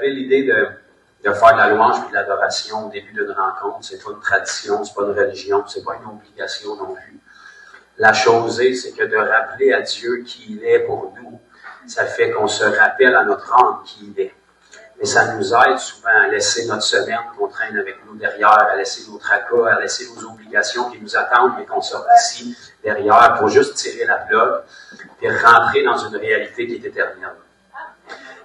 savez, l'idée de faire de la louange et de l'adoration au début d'une rencontre, c'est pas une tradition, c'est pas une religion, c'est pas une obligation non plus. La chose est, c'est que de rappeler à Dieu qui il est pour nous, ça fait qu'on se rappelle à notre âme qui il est. Et ça nous aide souvent à laisser notre semaine qu'on traîne avec nous derrière, à laisser nos tracas, à laisser nos obligations qui nous attendent, mais qu'on sort ici derrière pour juste tirer la plug et rentrer dans une réalité qui est éternelle.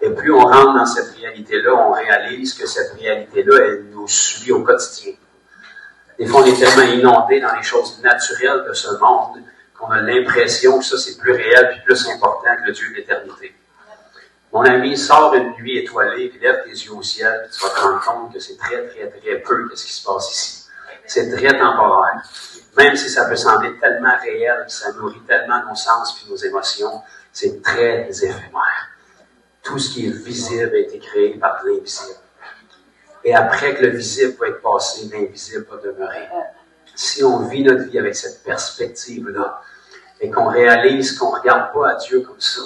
Et plus on rentre dans cette réalité-là, on réalise que cette réalité-là, elle nous suit au quotidien. Des fois, on est tellement inondé dans les choses naturelles de ce monde qu'on a l'impression que ça, c'est plus réel et plus important que le Dieu de l'éternité. Mon ami, sors une nuit étoilée, puis lève tes yeux au ciel, puis tu vas te rendre compte que c'est très, très, très peu ce qui se passe ici. C'est très temporaire. Même si ça peut sembler tellement réel, ça nourrit tellement nos sens et nos émotions, c'est très éphémère. Tout ce qui est visible a été créé par l'invisible. Et après que le visible va être passé, l'invisible va demeurer. Si on vit notre vie avec cette perspective-là, et qu'on réalise qu'on ne regarde pas à Dieu comme ça,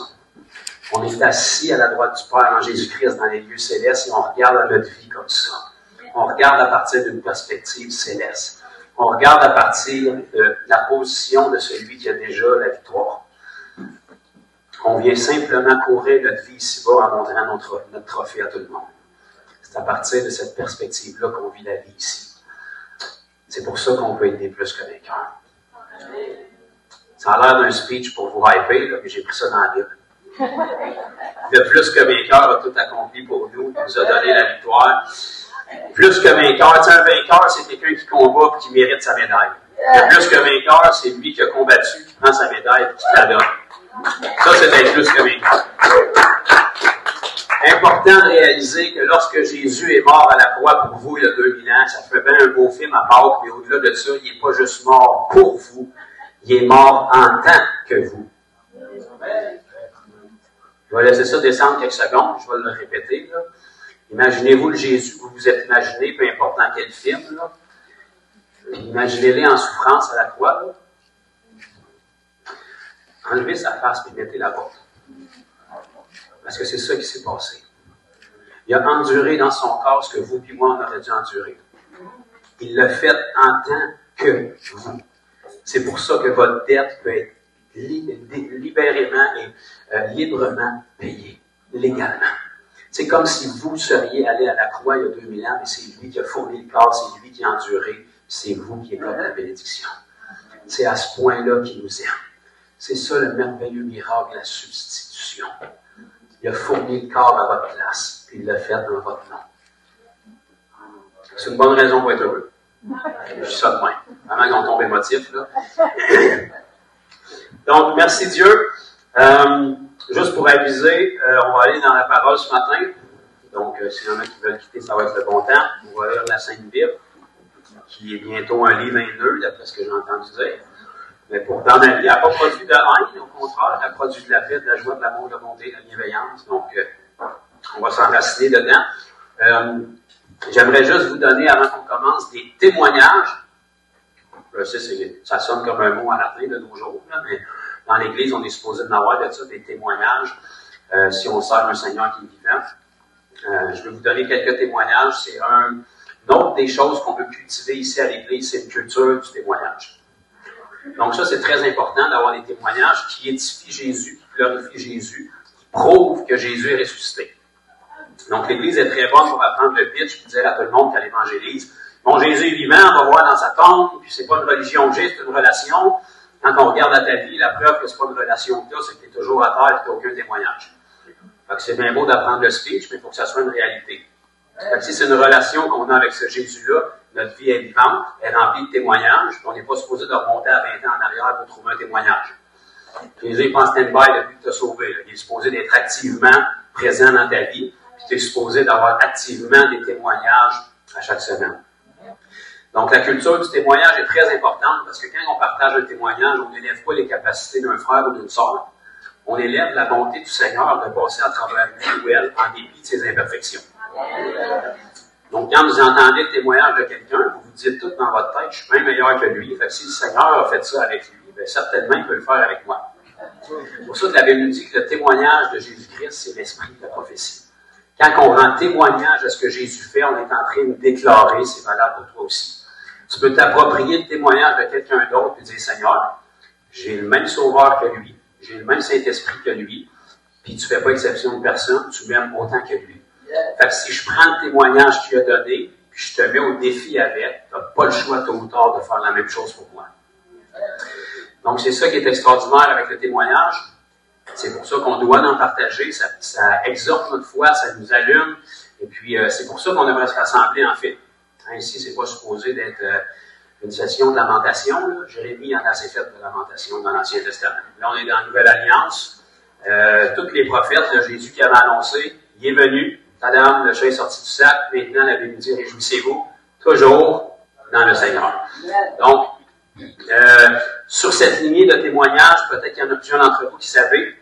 on est assis à la droite du Père en Jésus-Christ dans les lieux célestes et on regarde à notre vie comme ça. On regarde à partir d'une perspective céleste. On regarde à partir de la position de celui qui a déjà la victoire. On vient simplement courir notre vie ici-bas en montrant notre trophée à tout le monde. C'est à partir de cette perspective-là qu'on vit la vie ici. C'est pour ça qu'on peut être des plus que vainqueurs. Ça a l'air d'un speech pour vous hyper, là, mais j'ai pris ça dans la Bible. Le plus que vainqueur a tout accompli pour nous, il nous a donné la victoire. Plus que vainqueur, tu sais, un vainqueur, c'est quelqu'un qui combat et qui mérite sa médaille. Le plus que vainqueur, c'est lui qui a combattu, qui prend sa médaille et qui la donne. Ça, c'est être plus que vainqueur. Important de réaliser que lorsque Jésus est mort à la croix pour vous il y a 2000 ans, ça fait bien un beau film à Pâques, mais au-delà de ça, il n'est pas juste mort pour vous, il est mort en tant que vous. Je vais laisser ça descendre quelques secondes, je vais le répéter. Là. Imaginez-vous le Jésus que vous vous êtes imaginé, peu importe dans quel film. Là. Imaginez-le en souffrance à la croix. Là. Enlevez sa face et mettez la porte. Parce que c'est ça qui s'est passé. Il a enduré dans son corps ce que vous et moi, on aurait dû endurer. Il l'a fait en tant que vous. C'est pour ça que votre dette peut être libérément et librement payée, légalement. C'est comme si vous seriez allé à la croix il y a 2000 ans, mais c'est lui qui a fourni le corps, c'est lui qui a enduré, c'est vous qui êtes comme la bénédiction. C'est à ce point-là qu'il nous aime. C'est ça le merveilleux miracle, la substitution. Il a fourni le corps à votre place, puis il l'a fait dans votre nom. C'est une bonne raison pour être heureux. Je dis ça de même. Vraiment qu'on tombe émotif, là. Donc, merci Dieu. Juste pour aviser, on va aller dans la parole ce matin. Donc, s'il y en a qui veulent quitter, ça va être le bon temps. On va lire la Sainte Bible, qui est bientôt un livre haineux, d'après ce que j'ai entendu dire. Mais pourtant, ma vie, elle n'a pas produit de haine, au contraire, elle a produit de la paix, de la joie, de l'amour, de la bonté, de la bienveillance. Donc, on va s'enraciner dedans. J'aimerais juste vous donner, avant qu'on commence, des témoignages. Je sais, ça sonne comme un mot à la fin de nos jours, là, mais dans l'Église, on est supposé en avoir de ça, des témoignages, si on sert un Seigneur qui est vivant. Je vais vous donner quelques témoignages. C'est une autre des choses qu'on peut cultiver ici à l'Église, c'est une culture du témoignage. Donc ça, c'est très important d'avoir des témoignages qui édifient Jésus, qui glorifient Jésus, qui prouvent que Jésus est ressuscité. Donc l'Église est très bonne pour apprendre le pitch et dire à tout le monde qu'elle évangélise. Bon, Jésus est vivant, on va voir dans sa tombe, puis c'est pas une religion que j'ai, c'est une relation. Quand on regarde à ta vie, la preuve que c'est pas une relation que tu as, c'est que tu es toujours à terre et que tu n'as aucun témoignage. Fait que c'est bien beau d'apprendre le speech, mais il faut que ça soit une réalité. Fait que si c'est une relation qu'on a avec ce Jésus-là, notre vie est vivante, elle est remplie de témoignages, puis on n'est pas supposé de remonter à 20 ans en arrière pour trouver un témoignage. Jésus est pas en stand-by depuis que tu as sauvé. Là. Il est supposé d'être activement présent dans ta vie, puis tu es supposé d'avoir activement des témoignages à chaque semaine. Donc, la culture du témoignage est très importante parce que quand on partage un témoignage, on n'élève pas les capacités d'un frère ou d'une sœur. On élève la bonté du Seigneur de passer à travers lui ou elle en dépit de ses imperfections. Donc, quand vous entendez le témoignage de quelqu'un, vous vous dites tout dans votre tête, je suis bien meilleur que lui. Fait que si le Seigneur a fait ça avec lui, bien, certainement, il peut le faire avec moi. C'est pour ça que la Bible nous dit que le témoignage de Jésus-Christ, c'est l'esprit de la prophétie. Quand on rend témoignage de ce que Jésus fait, on est en train de déclarer, c'est valable pour toi aussi. Tu peux t'approprier le témoignage de quelqu'un d'autre et dire, Seigneur, j'ai le même Sauveur que lui, j'ai le même Saint-Esprit que lui, puis tu ne fais pas exception de personne, tu m'aimes autant que lui. Fait que si je prends le témoignage qu'il a donné, puis je te mets au défi avec, tu n'as pas le choix tôt ou tard de faire la même chose pour moi. Donc c'est ça qui est extraordinaire avec le témoignage. C'est pour ça qu'on doit en partager, ça exhorte notre foi, ça nous allume, et puis c'est pour ça qu'on devrait se rassembler en fait. Hein, ici, c'est pas supposé d'être une session de lamentation. Là. Jérémie en a assez fait de lamentation dans l'Ancien Testament. Là, on est dans la Nouvelle Alliance. Tous les prophètes, là, Jésus qui avait annoncé, il est venu, tadam, le chat est sorti du sac, maintenant la Bible dit, réjouissez-vous, toujours dans le Seigneur. Donc, sur cette lignée de témoignages, peut-être qu'il y en a plusieurs d'entre vous qui savez,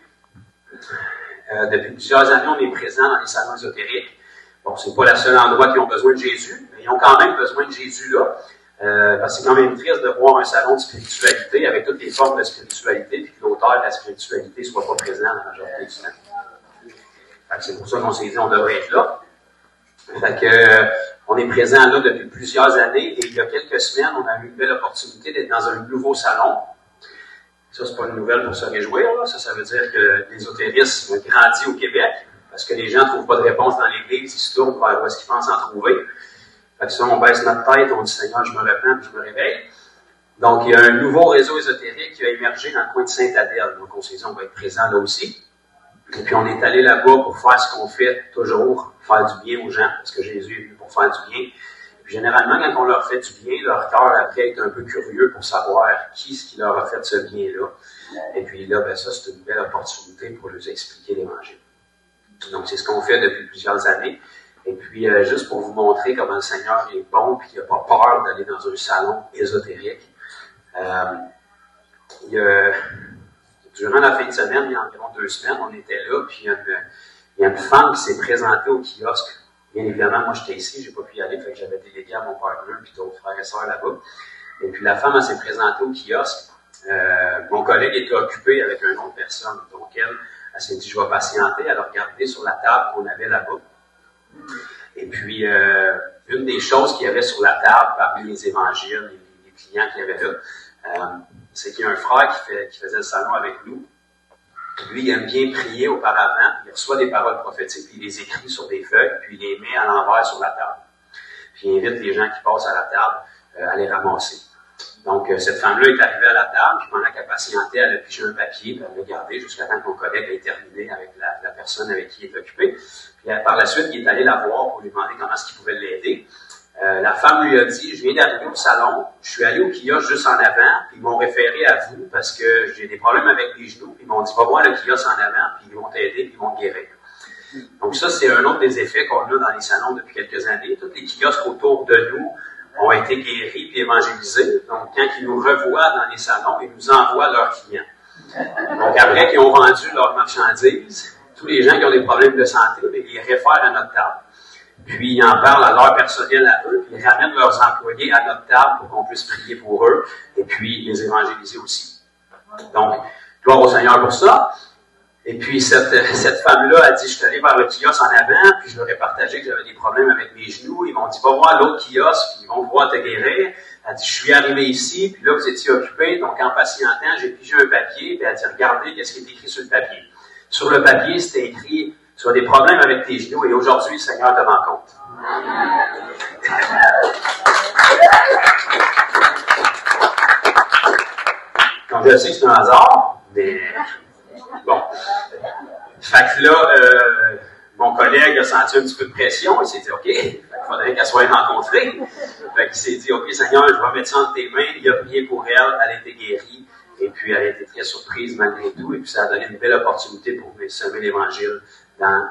depuis plusieurs années, on est présent dans les salons ésotériques. Bon, c'est pas le seul endroit qui ont besoin de Jésus, mais ils ont quand même besoin de Jésus là. Parce que c'est quand même triste de voir un salon de spiritualité avec toutes les formes de spiritualité, puis que l'auteur de la spiritualité ne soit pas présent dans la majorité du temps. C'est pour ça qu'on s'est dit on devrait être là. Fait que, on est présent là depuis plusieurs années, et il y a quelques semaines, on a eu une belle opportunité d'être dans un nouveau salon. Ça, c'est pas une nouvelle pour se réjouir, là. Ça veut dire que l'ésotérisme grandit au Québec, parce que les gens ne trouvent pas de réponse dans l'Église, ils se tournent vers où est-ce qu'ils pensent en trouver. Fait que ça, on baisse notre tête, on dit « Seigneur, je me repens, puis je me réveille ». Donc, il y a un nouveau réseau ésotérique qui a émergé dans le coin de Sainte-Adèle. Donc, on s'est dit, on va être présent là aussi. Et puis, on est allé là-bas pour faire ce qu'on fait toujours, faire du bien aux gens, parce que Jésus est venu pour faire du bien. Et puis, généralement, quand on leur fait du bien, leur cœur, après, est un peu curieux pour savoir qui est-ce qui leur a fait ce bien-là. Et puis là, ben ça, c'est une belle opportunité pour leur expliquer l'Évangile. Donc, c'est ce qu'on fait depuis plusieurs années. Et puis, juste pour vous montrer comment le Seigneur est bon et qu'il n'a pas peur d'aller dans un salon ésotérique. Durant la fin de semaine, il y a environ 2 semaines, on était là, puis il y a une femme qui s'est présentée au kiosque. Bien évidemment, moi, j'étais ici, j'ai pas pu y aller, fait que j'avais délégué à mon partenaire puis d'autres frères et sœurs là-bas. Et puis, la femme, elle s'est présentée au kiosque. Mon collègue était occupé avec une autre personne. Donc, elle s'est dit, je vais patienter. Elle a regardé sur la table qu'on avait là-bas. Et puis, une des choses qu'il y avait sur la table, parmi les évangiles, les clients qu'il y avait là, c'est qu'il y a un frère qui faisait le salon avec nous. Lui, il aime bien prier auparavant, il reçoit des paroles prophétiques, puis il les écrit sur des feuilles, puis il les met à l'envers sur la table. Puis il invite les gens qui passent à la table à les ramasser. Donc, cette femme-là est arrivée à la table, puis pendant qu'elle patientait, elle a pigé un papier, puis elle l'a gardé jusqu'à temps que mon collègue ait terminé avec la personne avec qui il est occupé. Puis par la suite, il est allé la voir pour lui demander comment est-ce qu'il pouvait l'aider. La femme lui a dit, je viens d'arriver au salon, je suis allé au kiosque juste en avant, puis ils m'ont référé à vous parce que j'ai des problèmes avec les genoux, puis ils m'ont dit, va voir le kiosque en avant, puis ils vont t'aider, puis ils vont te guérir. Donc ça, c'est un autre des effets qu'on a dans les salons depuis quelques années. Tous les kiosques autour de nous ont été guéris puis évangélisés. Donc, quand ils nous revoient dans les salons, ils nous envoient leurs clients. Donc, après qu'ils ont vendu leurs marchandises, tous les gens qui ont des problèmes de santé, ils les réfèrent à notre table. Puis, ils en parlent à leur personnel à eux, puis ils ramènent leurs employés à notre table pour qu'on puisse prier pour eux, et puis les évangéliser aussi. Donc, gloire au Seigneur pour ça. Et puis, cette femme-là a dit, je suis allé vers le kiosque en avant, puis je leur ai partagé que j'avais des problèmes avec mes genoux. Ils m'ont dit, va voir l'autre kiosque, puis ils vont pouvoir te guérir. Elle dit, je suis arrivé ici, puis là, vous étiez occupé, donc en patientant, j'ai pigé un papier, puis elle dit, regardez, qu'est-ce qui est écrit sur le papier. Sur le papier, c'était écrit, tu as des problèmes avec tes genoux, et aujourd'hui, le Seigneur te rencontre. Donc, je sais que c'est un hasard, mais bon. Fait que là, mon collègue a senti un petit peu de pression, il s'est dit, OK, il faudrait qu'elle soit rencontrée. Fait qu'il s'est dit, OK, Seigneur, je vais mettre ça entre tes mains. Il a prié pour elle, elle a été guérie, et puis elle a été très surprise malgré tout, et puis ça a donné une belle opportunité pour semer l'Évangile dans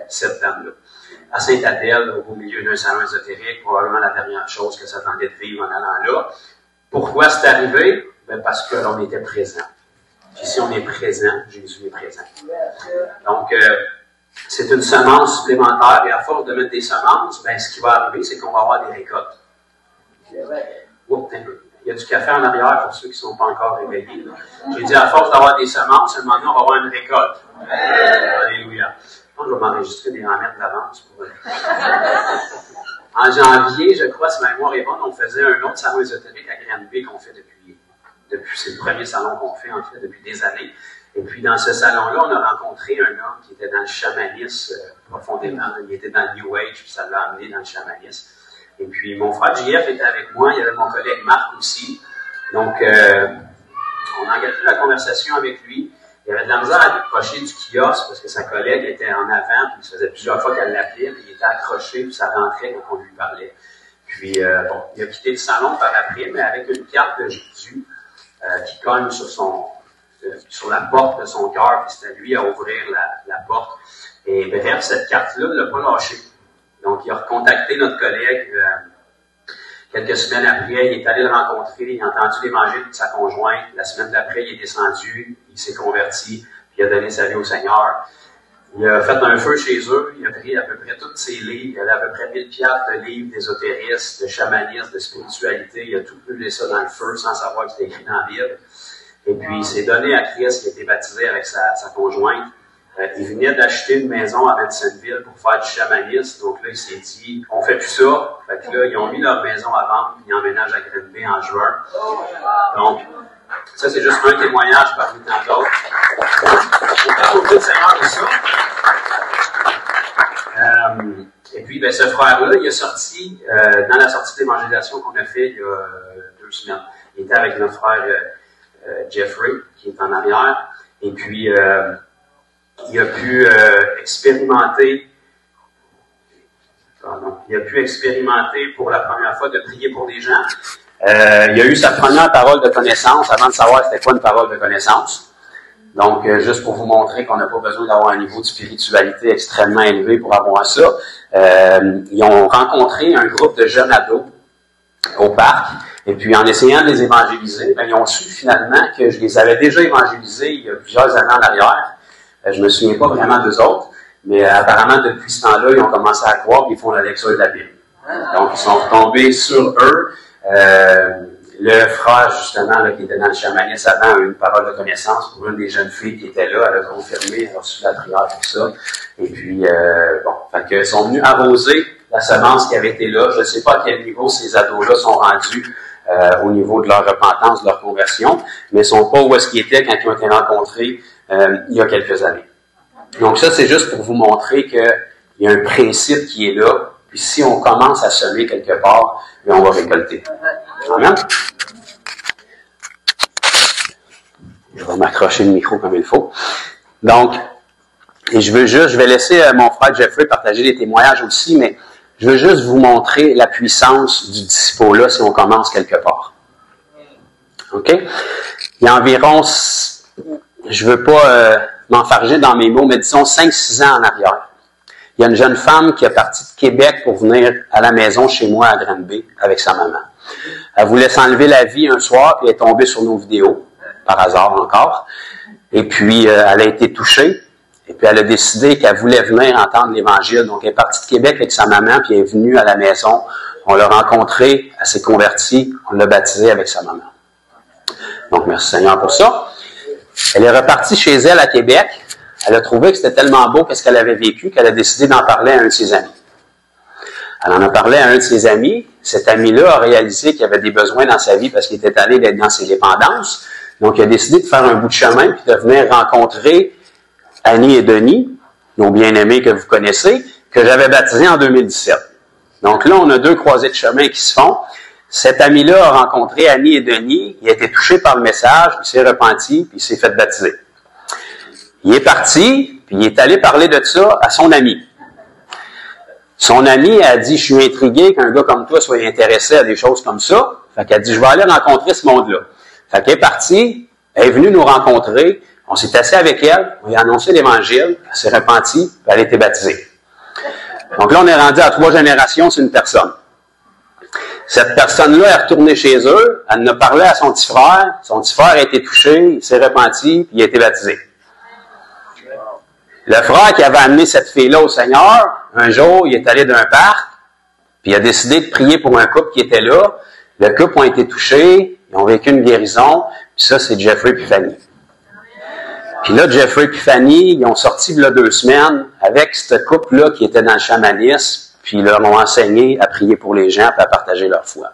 cette dame-là. À Sainte-Adèle, au milieu d'un salon ésotérique, probablement la dernière chose que ça tentait de vivre en allant là. Pourquoi c'est arrivé? Ben parce que l'on était présent. Puis si on est présent, Jésus est présent. Donc, c'est une semence supplémentaire, et à force de mettre des semences, ben, ce qui va arriver, c'est qu'on va avoir des récoltes. Oh, il y a du café en arrière pour ceux qui ne sont pas encore réveillés. J'ai dit, à force d'avoir des semences, à un moment donné, on va avoir une récolte. Alléluia. Je vais m'enregistrer des remettre d'avance pour... En janvier, je crois, si ma mémoire est bonne, on faisait un autre salon ésotérique à Granby qu'on fait depuis c'est le premier salon qu'on fait, en fait, depuis des années. Et puis, dans ce salon-là, on a rencontré un homme qui était dans le chamanisme profondément. Il était dans le New Age, puis ça l'a amené dans le chamanisme. Et puis, mon frère JF était avec moi. Il y avait mon collègue Marc aussi. Donc, on a engagé la conversation avec lui. Il avait de la misère à décrocher du kiosque parce que sa collègue était en avant, puis ça faisait plusieurs fois qu'elle l'appelait, puis il était accroché, puis ça rentrait quand on lui parlait. Puis, bon, il a quitté le salon par après, mais avec une carte de Jésus qui cogne sur la porte de son cœur, puis c'était lui à ouvrir la porte. Et bref, cette carte-là ne l'a pas lâché. Donc, il a recontacté notre collègue quelques semaines après, il est allé le rencontrer, il a entendu l'évangile de sa conjointe. La semaine d'après, il est descendu, il s'est converti, puis il a donné sa vie au Seigneur. Il a fait un feu chez eux, il a pris à peu près tous ses livres, il avait à peu près 1000 piastres de livres d'ésotérisme, de chamanisme, de spiritualité. Il a tout brûlé ça dans le feu sans savoir que c'était écrit dans la Bible. Et puis, il s'est donné à Christ, il a été baptisé avec sa conjointe. Il venait d'acheter une maison à Vincentville pour faire du chamanisme. Donc là, il s'est dit, on fait plus ça. Fait que là, ils ont mis leur maison à vendre, puis ils emménagent à Granby en juin. Donc, ça, c'est juste un témoignage parmi tant d'autres. On peut beaucoup de Seigneur de ça. Et puis, ben, ce frère-là, il est sorti, dans la sortie d'évangélisation qu'on a fait il y a 2 semaines. Il était avec notre frère Jeffrey, qui est en arrière. Et puis, il a pu expérimenter pour la première fois de prier pour des gens. Il a eu sa première parole de connaissance avant de savoir c'était quoi une parole de connaissance. Donc, juste pour vous montrer qu'on n'a pas besoin d'avoir un niveau de spiritualité extrêmement élevé pour avoir ça, ils ont rencontré un groupe de jeunes ados au parc. Et puis, en essayant de les évangéliser, ben, ils ont su finalement que je les avais déjà évangélisés il y a plusieurs années en arrière. Je me souviens pas vraiment d'eux autres, mais apparemment, depuis ce temps-là, ils ont commencé à croire et ils font la lecture de la Bible. Donc, ils sont retombés sur eux. Le frère, justement, là, qui était dans le chamanisme avant, a eu une parole de connaissance pour une des jeunes filles qui était là. Elle a confirmé, elle a reçu la prière, tout ça. Et puis, fait que, ils sont venus arroser la semence qui avait été là. Je ne sais pas à quel niveau ces ados-là sont rendus au niveau de leur repentance, de leur conversion, mais ils ne sont pas où est-ce qu'ils étaient quand ils ont été rencontrés il y a quelques années. Donc ça, c'est juste pour vous montrer qu'il y a un principe qui est là, puis si on commence à semer quelque part, bien, on va récolter. Amen? Je vais m'accrocher le micro comme il faut. Donc, et je vais laisser mon frère Jeffrey partager les témoignages aussi, mais je veux juste vous montrer la puissance du disciple-là si on commence quelque part. OK? Il y a environ, je veux pas m'enfarger dans mes mots, mais disons 5-6 ans en arrière. Il y a une jeune femme qui est partie de Québec pour venir à la maison chez moi à Granby avec sa maman. Elle voulait s'enlever la vie un soir, puis elle est tombée sur nos vidéos, par hasard encore. Et puis, elle a été touchée. Et puis, elle a décidé qu'elle voulait venir entendre l'Évangile. Donc, elle est partie de Québec avec sa maman, puis elle est venue à la maison. On l'a rencontrée, elle s'est convertie, on l'a baptisée avec sa maman. Donc, merci Seigneur pour ça. Elle est repartie chez elle à Québec. Elle a trouvé que c'était tellement beau qu'est-ce qu'elle avait vécu qu'elle a décidé d'en parler à un de ses amis. Elle en a parlé à un de ses amis. Cet ami-là a réalisé qu'il y avait des besoins dans sa vie parce qu'il était allé dans ses dépendances. Donc, il a décidé de faire un bout de chemin puis de venir rencontrer Annie et Denis, nos bien-aimés que vous connaissez, que j'avais baptisés en 2017. Donc là, on a 2 croisées de chemin qui se font. Cet ami-là a rencontré Annie et Denis. Il a été touché par le message, il s'est repenti, puis il s'est fait baptiser. Il est parti, puis il est allé parler de ça à son ami. Son ami a dit, je suis intrigué qu'un gars comme toi soit intéressé à des choses comme ça. Fait qu'elle a dit, je vais aller rencontrer ce monde-là. Fait qu'elle est partie, elle est venue nous rencontrer, on s'est assis avec elle, on lui a annoncé l'Évangile, elle s'est repentie, puis elle a été baptisée. Donc là, on est rendu à 3 générations sur une personne. Cette personne-là est retournée chez eux, elle en a parlé à son petit frère a été touché, il s'est repenti, puis il a été baptisé. Le frère qui avait amené cette fille-là au Seigneur, un jour, il est allé d'un parc, puis il a décidé de prier pour un couple qui était là. Le couple a été touché, ils ont vécu une guérison, puis ça, c'est Jeffrey et Fanny. Puis là, Jeffrey et Fanny, ils ont sorti il y a 2 semaines avec cette couple-là qui était dans le chamanisme, puis ils leur ont enseigné à prier pour les gens et à partager leur foi.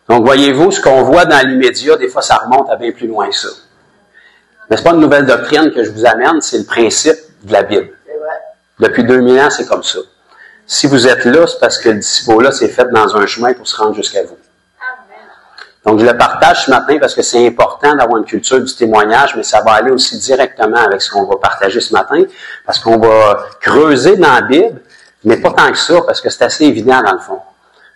Donc, voyez-vous, ce qu'on voit dans l'immédiat, des fois, ça remonte à bien plus loin que ça. Mais c'est pas une nouvelle doctrine que je vous amène, c'est le principe de la Bible. Depuis 2000 ans, c'est comme ça. Si vous êtes là, c'est parce que le disciple-là s'est fait dans un chemin pour se rendre jusqu'à vous. Donc, je le partage ce matin parce que c'est important d'avoir une culture du témoignage, mais ça va aller aussi directement avec ce qu'on va partager ce matin, parce qu'on va creuser dans la Bible, mais pas tant que ça, parce que c'est assez évident dans le fond.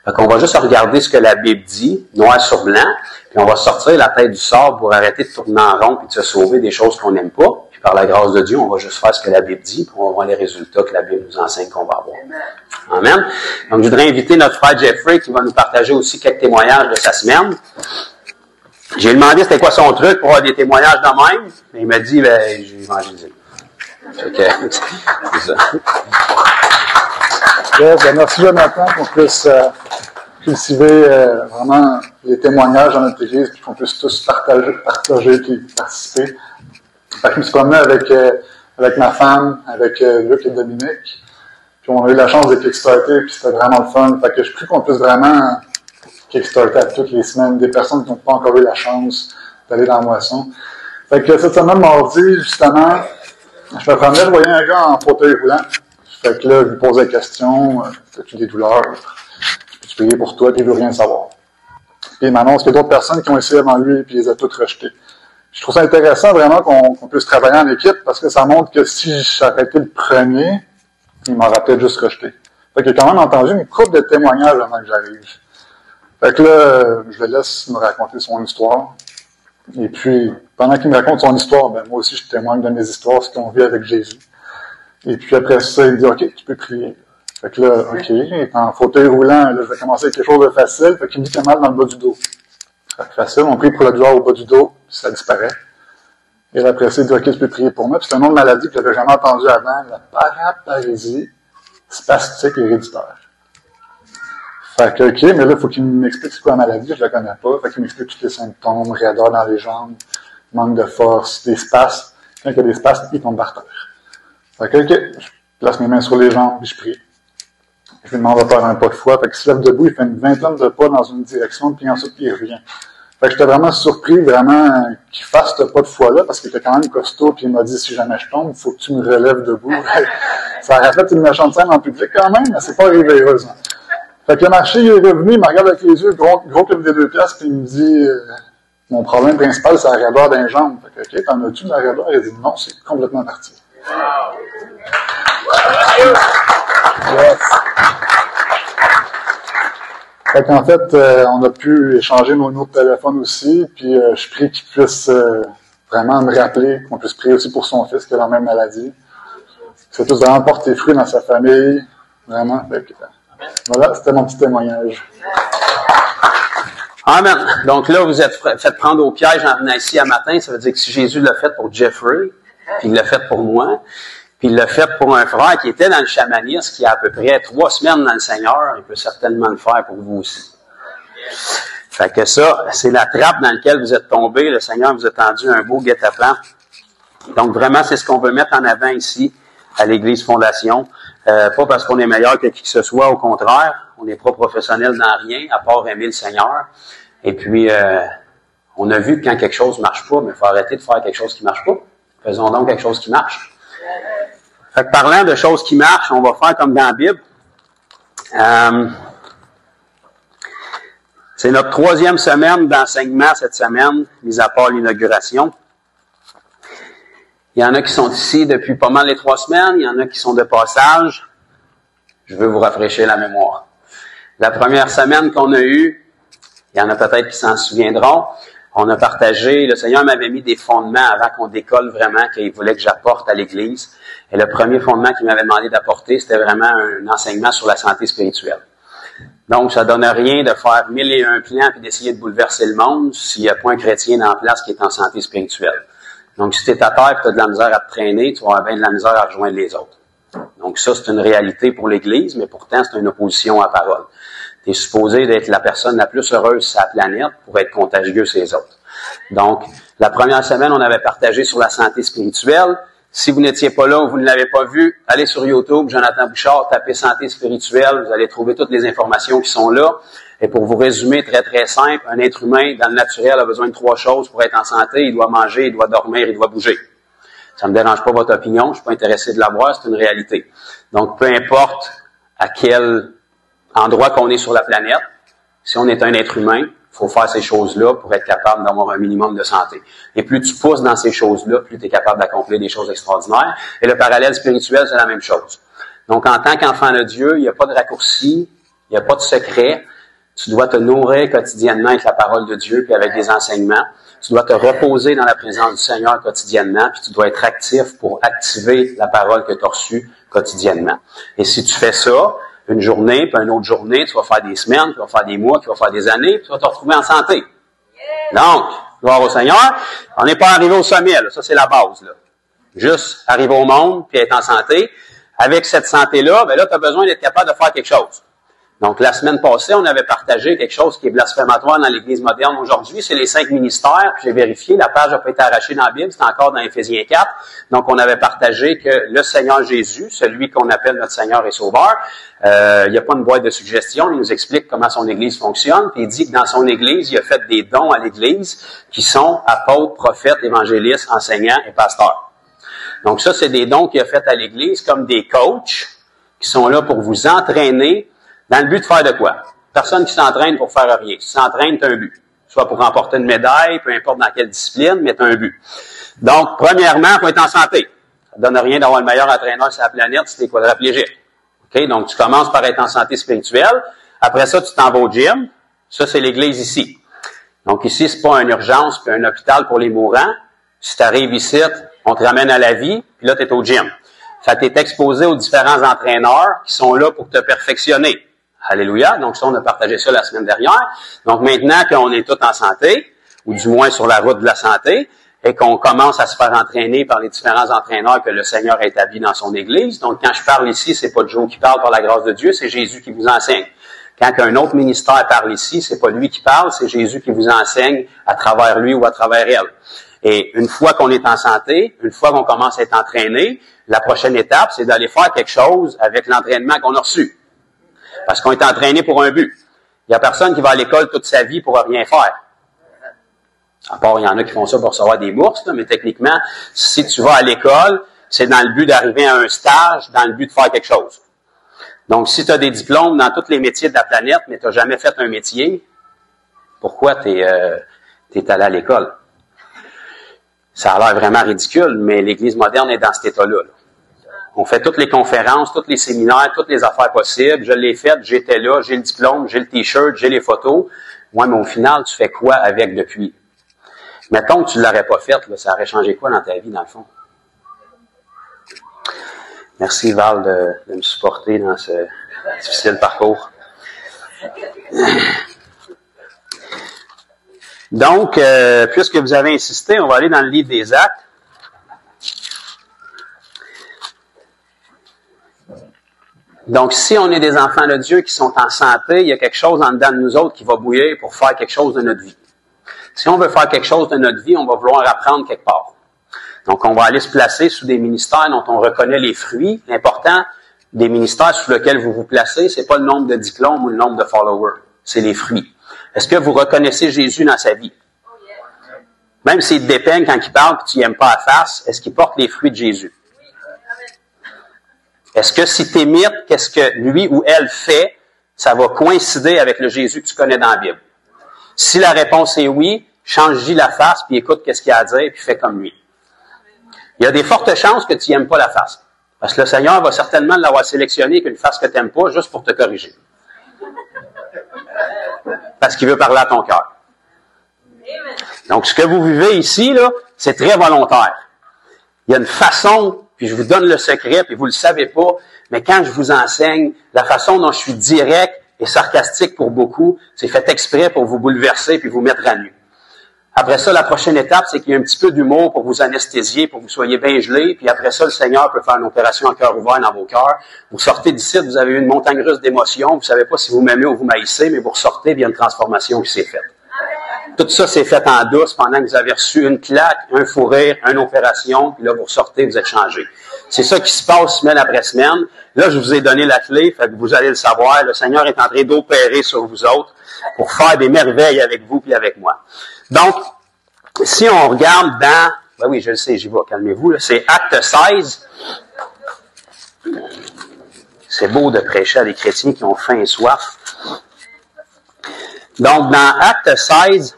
Fait qu'on va juste regarder ce que la Bible dit, noir sur blanc, puis on va sortir la tête du sable pour arrêter de tourner en rond et de se sauver des choses qu'on n'aime pas. Puis par la grâce de Dieu, on va juste faire ce que la Bible dit, puis on va voir les résultats que la Bible nous enseigne qu'on va avoir. Amen. Donc, je voudrais inviter notre frère Jeffrey qui va nous partager aussi quelques témoignages de sa semaine. J'ai demandé c'était quoi son truc pour avoir des témoignages de même, mais il m'a dit, j'ai évangélisé. OK. C'est ça. Merci Jonathan qu'on puisse cultiver vraiment les témoignages dans notre Église, puis qu'on puisse tous partager puis participer. Fait que je me suis promené avec ma femme, avec Luc et Dominique, puis on a eu la chance de kickstarter, puis c'était vraiment le fun. Fait que je prie qu'on puisse vraiment kickstarter à toutes les semaines des personnes qui n'ont pas encore eu la chance d'aller dans la moisson. Fait que cette semaine, mardi, justement, je me promenais, je voyais un gars en fauteuil roulant. Fait que là, je lui posais des questions, as-tu des douleurs? Peux-tu prier pour toi? Puis il veut rien savoir. Puis il m'annonce qu'il y a d'autres personnes qui ont essayé avant lui, puis il les a toutes rejetées. Je trouve ça intéressant vraiment qu'on puisse travailler en équipe, parce que ça montre que si j'arrêtais le premier, il m'aurait peut-être juste rejeté. Fait qu'il a quand même entendu une couple de témoignages avant que j'arrive. Fait que là, je le laisse me raconter son histoire. Et puis, pendant qu'il me raconte son histoire, ben moi aussi je témoigne de mes histoires, ce qu'on vit avec Jésus. Et puis après ça, il me dit, OK, tu peux prier. Fait que là, OK, il est en fauteuil roulant, là, je vais commencer avec quelque chose de facile. Fait qu'il me dit qu'il a mal dans le bas du dos. Fait que facile, on prie pour la douleur au bas du dos, puis ça disparaît. Et là, après ça, il dit, OK, tu peux prier pour moi. Puis c'est un nom de maladie que je n'avais jamais entendu avant, la paraparésie spastique héréditaire. Fait que, OK, mais là, il faut qu'il m'explique c'est quoi la maladie, je la connais pas. Fait qu'il m'explique tous les symptômes, raideur dans les jambes, manque de force, des spasmes. Quand il y a des spasmes, il tombe par terre. Fait que, OK, je place mes mains sur les jambes, puis je prie. Je lui demande de faire un pas de foi. Fait qu'il se lève debout, il fait une vingtaine de pas dans une direction, puis ensuite, il revient. Fait que j'étais vraiment surpris, vraiment, qu'il fasse ce pas de foi-là, parce qu'il était quand même costaud, puis il m'a dit, si jamais je tombe, il faut que tu me relèves debout. Ça aurait fait une méchante scène en public quand même, mais c'est pas arrivé, heureusement. Fait que le marché, il est revenu, il me regarde avec les yeux, gros comme des 2 piastres, puis il me dit, mon problème principal, c'est la raideur d'un jambe. Fait que, OK, t'en as-tu de la raideur? Il dit, non, c'est complètement parti. Yes. Fait qu'en fait, on a pu échanger nos numéros de téléphone aussi, puis je prie qu'il puisse vraiment me rappeler, qu'on puisse prier aussi pour son fils qui a la même maladie. C'est tous vraiment porté fruit dans sa famille, vraiment. Fait que, voilà, c'était mon petit témoignage. Amen. Donc là, vous êtes fait prendre au piège en venant ici à matin. Ça veut dire que si Jésus l'a fait pour Jeffrey, puis il l'a fait pour moi, puis il l'a fait pour un frère qui était dans le chamanisme, qui a à peu près 3 semaines dans le Seigneur, il peut certainement le faire pour vous aussi. Fait que ça, c'est la trappe dans laquelle vous êtes tombé. Le Seigneur vous a tendu un beau guet-apens. Donc vraiment, c'est ce qu'on veut mettre en avant ici, à l'Église Fondation. Pas parce qu'on est meilleur que qui que ce soit, au contraire. On n'est pas professionnel dans rien, à part aimer le Seigneur. Et puis, on a vu que quand quelque chose marche pas, mais il faut arrêter de faire quelque chose qui marche pas. Faisons donc quelque chose qui marche. Fait que parlant de choses qui marchent, on va faire comme dans la Bible. C'est notre 3e semaine d'enseignement cette semaine, mis à part l'inauguration. Il y en a qui sont ici depuis pas mal les 3 semaines, il y en a qui sont de passage. Je veux vous rafraîchir la mémoire. La première semaine qu'on a eue, il y en a peut-être qui s'en souviendront, on a partagé, le Seigneur m'avait mis des fondements avant qu'on décolle vraiment, qu'il voulait que j'apporte à l'Église. Et le premier fondement qu'il m'avait demandé d'apporter, c'était vraiment un enseignement sur la santé spirituelle. Donc, ça donne rien de faire 1001 plans et d'essayer de bouleverser le monde s'il n'y a pas un chrétien en place qui est en santé spirituelle. Donc, si tu es à terre et tu as de la misère à te traîner, tu vas avoir bien de la misère à rejoindre les autres. Donc, ça, c'est une réalité pour l'Église, mais pourtant, c'est une opposition à parole. Tu es supposé d'être la personne la plus heureuse sur la planète pour être contagieux ces autres. Donc, la première semaine, on avait partagé sur la santé spirituelle. Si vous n'étiez pas là ou vous ne l'avez pas vu, allez sur YouTube, Jonathan Bouchard, tapez santé spirituelle, vous allez trouver toutes les informations qui sont là. Et pour vous résumer, très très simple, un être humain dans le naturel a besoin de 3 choses pour être en santé. Il doit manger, il doit dormir, il doit bouger. Ça me dérange pas votre opinion, je suis pas intéressé de la voir, c'est une réalité. Donc, peu importe à quel endroit qu'on est sur la planète, si on est un être humain, il faut faire ces choses-là pour être capable d'avoir un minimum de santé. Et plus tu pousses dans ces choses-là, plus tu es capable d'accomplir des choses extraordinaires. Et le parallèle spirituel, c'est la même chose. Donc, en tant qu'enfant de Dieu, il n'y a pas de raccourci, il n'y a pas de secret. Tu dois te nourrir quotidiennement avec la parole de Dieu puis avec des enseignements. Tu dois te reposer dans la présence du Seigneur quotidiennement, puis tu dois être actif pour activer la parole que tu as reçue quotidiennement. Et si tu fais ça, une journée, puis une autre journée, tu vas faire des semaines, tu vas faire des mois, tu vas faire des années, puis tu vas te retrouver en santé. Donc, gloire au Seigneur, on n'est pas arrivé au sommet, là. Ça c'est la base, là. Juste arriver au monde, puis être en santé. Avec cette santé-là, ben là, tu as besoin d'être capable de faire quelque chose. Donc, la semaine passée, on avait partagé quelque chose qui est blasphématoire dans l'Église moderne aujourd'hui, c'est les 5 ministères, puis j'ai vérifié, la page n'a pas été arrachée dans la Bible, c'est encore dans Éphésiens 4. Donc, on avait partagé que le Seigneur Jésus, celui qu'on appelle notre Seigneur et Sauveur, il n'y a pas une boîte de suggestions, il nous explique comment son Église fonctionne, puis il dit que dans son Église, il a fait des dons à l'Église qui sont apôtres, prophètes, évangélistes, enseignants et pasteurs. Donc, ça, c'est des dons qu'il a fait à l'Église comme des coachs qui sont là pour vous entraîner dans le but de faire de quoi? Personne qui s'entraîne pour faire rien. Si tu s'entraînes, tu as un but. Soit pour remporter une médaille, peu importe dans quelle discipline, mais tu as un but. Donc, premièrement, il faut être en santé. Ça ne donne rien d'avoir le meilleur entraîneur sur la planète si tu es quadraplégique. Okay? Donc, tu commences par être en santé spirituelle. Après ça, tu t'en vas au gym. Ça, c'est l'église ici. Donc, ici, c'est pas une urgence puis un hôpital pour les mourants. Si tu arrives ici, on te ramène à la vie, puis là, tu es au gym. Fait que tu es exposé aux différents entraîneurs qui sont là pour te perfectionner. Alléluia. Donc, ça, on a partagé ça la semaine dernière. Donc, maintenant qu'on est tous en santé, ou du moins sur la route de la santé, et qu'on commence à se faire entraîner par les différents entraîneurs que le Seigneur a établis dans son Église. Donc, quand je parle ici, c'est pas Joe qui parle par la grâce de Dieu, c'est Jésus qui vous enseigne. Quand un autre ministère parle ici, c'est pas lui qui parle, c'est Jésus qui vous enseigne à travers lui ou à travers elle. Et une fois qu'on est en santé, une fois qu'on commence à être entraîné, la prochaine étape, c'est d'aller faire quelque chose avec l'entraînement qu'on a reçu. Parce qu'on est entraîné pour un but. Il n'y a personne qui va à l'école toute sa vie pour rien faire. À part, il y en a qui font ça pour recevoir des bourses, là, mais techniquement, si tu vas à l'école, c'est dans le but d'arriver à un stage, dans le but de faire quelque chose. Donc, si tu as des diplômes dans tous les métiers de la planète, mais tu n'as jamais fait un métier, pourquoi tu es allé à l'école? Ça a l'air vraiment ridicule, mais l'Église moderne est dans cet état-là. Là. On fait toutes les conférences, tous les séminaires, toutes les affaires possibles. Je l'ai fait, j'étais là, j'ai le diplôme, j'ai le T-shirt, j'ai les photos. Ouais, mais au final, tu fais quoi avec depuis? Mettons que tu ne l'aurais pas fait, là, ça aurait changé quoi dans ta vie, dans le fond? Merci, Val, de me supporter dans ce difficile parcours. Donc, puisque vous avez insisté, on va aller dans le livre des Actes. Donc, si on est des enfants de Dieu qui sont en santé, il y a quelque chose en dedans de nous autres qui va bouillir pour faire quelque chose de notre vie. Si on veut faire quelque chose de notre vie, on va vouloir apprendre quelque part. Donc, on va aller se placer sous des ministères dont on reconnaît les fruits. L'important des ministères sous lesquels vous vous placez, c'est pas le nombre de diplômes ou le nombre de followers, c'est les fruits. Est-ce que vous reconnaissez Jésus dans sa vie? Même s'il te dépeigne quand il parle que tu n'aimes pas la face, est-ce qu'il porte les fruits de Jésus? Est-ce que si tu imites qu'est-ce que lui ou elle fait, ça va coïncider avec le Jésus que tu connais dans la Bible? Si la réponse est oui, change-y la face, puis écoute qu'est-ce qu'il a à dire, puis fais comme lui. Il y a des fortes chances que tu n'aimes pas la face. Parce que le Seigneur va certainement l'avoir sélectionné qu'une face que tu n'aimes pas, juste pour te corriger. Parce qu'il veut parler à ton cœur. Donc, ce que vous vivez ici, là, c'est très volontaire. Il y a une façon, puis je vous donne le secret, puis vous le savez pas, mais quand je vous enseigne, la façon dont je suis direct et sarcastique pour beaucoup, c'est fait exprès pour vous bouleverser puis vous mettre à nu. Après ça, la prochaine étape, c'est qu'il y a un petit peu d'humour pour vous anesthésier, pour que vous soyez bien gelés, puis après ça, le Seigneur peut faire une opération à cœur ouvert dans vos cœurs. Vous sortez d'ici, vous avez eu une montagne russe d'émotions, vous savez pas si vous m'aimez ou vous m'haïssez, mais vous ressortez, il y a une transformation qui s'est faite. Tout ça s'est fait en douce pendant que vous avez reçu une claque, un fou rire, une opération, puis là, vous ressortez, vous êtes changé. C'est ça qui se passe semaine après semaine. Là, je vous ai donné la clé, fait que vous allez le savoir. Le Seigneur est en train d'opérer sur vous autres pour faire des merveilles avec vous puis avec moi. Donc, si on regarde dans... Ben oui, je le sais, j'y vais, calmez-vous. Là, c'est Acte 16. C'est beau de prêcher à des chrétiens qui ont faim et soif. Donc, dans Acte 16,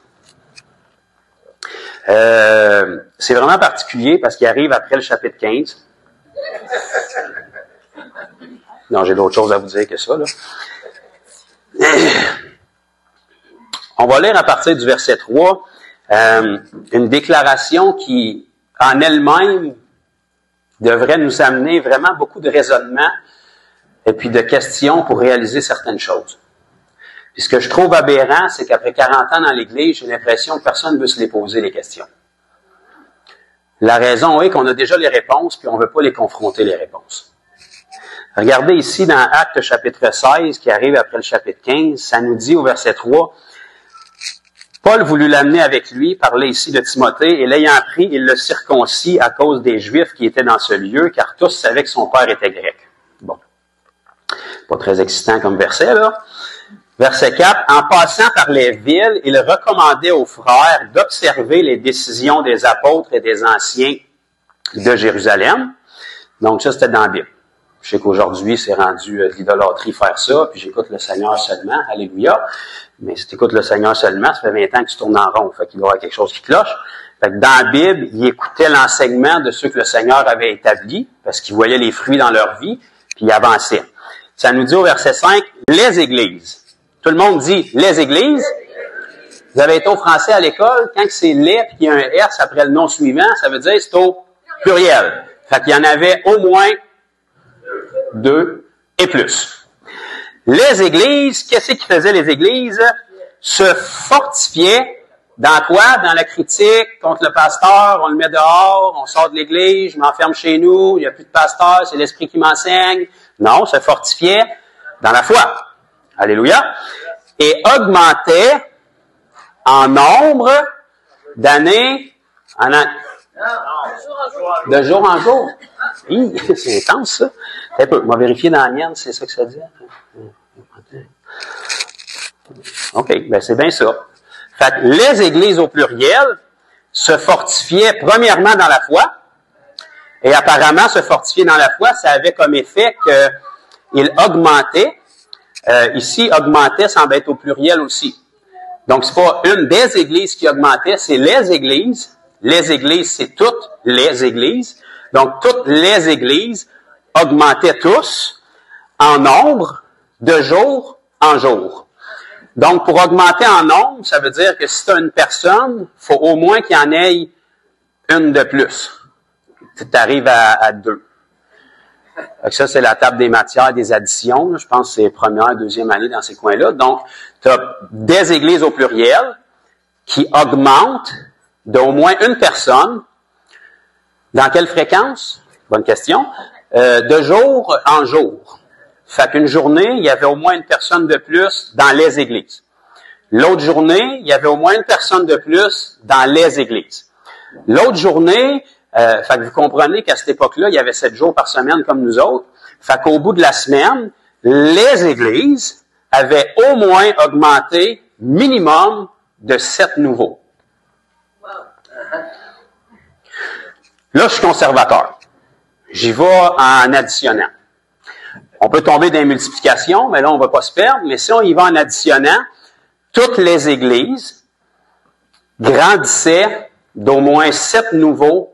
c'est vraiment particulier parce qu'il arrive après le chapitre 15. Non, j'ai d'autres choses à vous dire que ça, là. On va lire à partir du verset 3 une déclaration qui, en elle-même, devrait nous amener vraiment beaucoup de raisonnement et puis de questions pour réaliser certaines choses. Puis ce que je trouve aberrant, c'est qu'après 40 ans dans l'Église, j'ai l'impression que personne ne veut se les poser les questions. La raison est qu'on a déjà les réponses, puis on ne veut pas les confronter, les réponses. Regardez ici dans Actes chapitre 16, qui arrive après le chapitre 15, ça nous dit au verset 3, « Paul voulut l'amener avec lui, parler ici de Timothée, et l'ayant pris, il le circoncit à cause des Juifs qui étaient dans ce lieu, car tous savaient que son père était grec. » Bon, pas très excitant comme verset, là. Verset 4, « En passant par les villes, il recommandait aux frères d'observer les décisions des apôtres et des anciens de Jérusalem. » Donc ça, c'était dans la Bible. Je sais qu'aujourd'hui, c'est rendu de l'idolâtrie faire ça, puis j'écoute le Seigneur seulement, alléluia. Mais si tu écoutes le Seigneur seulement, ça fait 20 ans que tu tournes en rond, fait qu'il doit y avoir quelque chose qui cloche. Fait que dans la Bible, il écoutait l'enseignement de ceux que le Seigneur avait établis, parce qu'il voyait les fruits dans leur vie, puis il avançait. Ça nous dit au verset 5, « Les églises ». Tout le monde dit « les églises ». Vous avez été au français à l'école, quand c'est « les » puis qu'il y a un « s » après le nom suivant, ça veut dire c'est au pluriel. Fait qu'il y en avait au moins 2 et plus. Les églises, qu'est-ce qui faisaient les églises? Se fortifiaient dans quoi? Dans la critique contre le pasteur, on le met dehors, on sort de l'église, je m'enferme chez nous, il n'y a plus de pasteur, c'est l'esprit qui m'enseigne. Non, se fortifiait dans la foi. Alléluia. Et augmentait en nombre d'années en an. De jour en jour. Hi, c'est intense, ça. Un peu. On va vérifier dans la mienne, c'est ça que ça dit. OK, ben c'est bien ça. Fait que les églises au pluriel se fortifiaient premièrement dans la foi. Et apparemment, se fortifier dans la foi, ça avait comme effet qu'il augmentait. Ici, augmentait semble être au pluriel aussi. Donc, c'est pas une des églises qui augmentait, c'est les églises. Les églises, c'est toutes les églises. Donc, toutes les églises augmentaient tous en nombre de jour en jour. Donc, pour augmenter en nombre, ça veut dire que si tu as une personne, il faut au moins qu'il y en ait une de plus. Tu arrives à 2. Ça, c'est la table des matières, des additions. Je pense que c'est première, deuxième année dans ces coins-là. Donc, tu as des églises au pluriel qui augmentent d'au moins une personne. Dans quelle fréquence? Bonne question. De jour en jour. Fait qu'une journée, il y avait au moins une personne de plus dans les églises. L'autre journée, il y avait au moins une personne de plus dans les églises. L'autre journée, fait que vous comprenez qu'à cette époque-là, il y avait 7 jours par semaine comme nous autres. Fait qu'au bout de la semaine, les églises avaient au moins augmenté minimum de 7 nouveaux. Là, je suis conservateur. J'y vais en additionnant. On peut tomber dans les multiplications, mais là, on ne va pas se perdre. Mais si on y va en additionnant, toutes les églises grandissaient d'au moins 7 nouveaux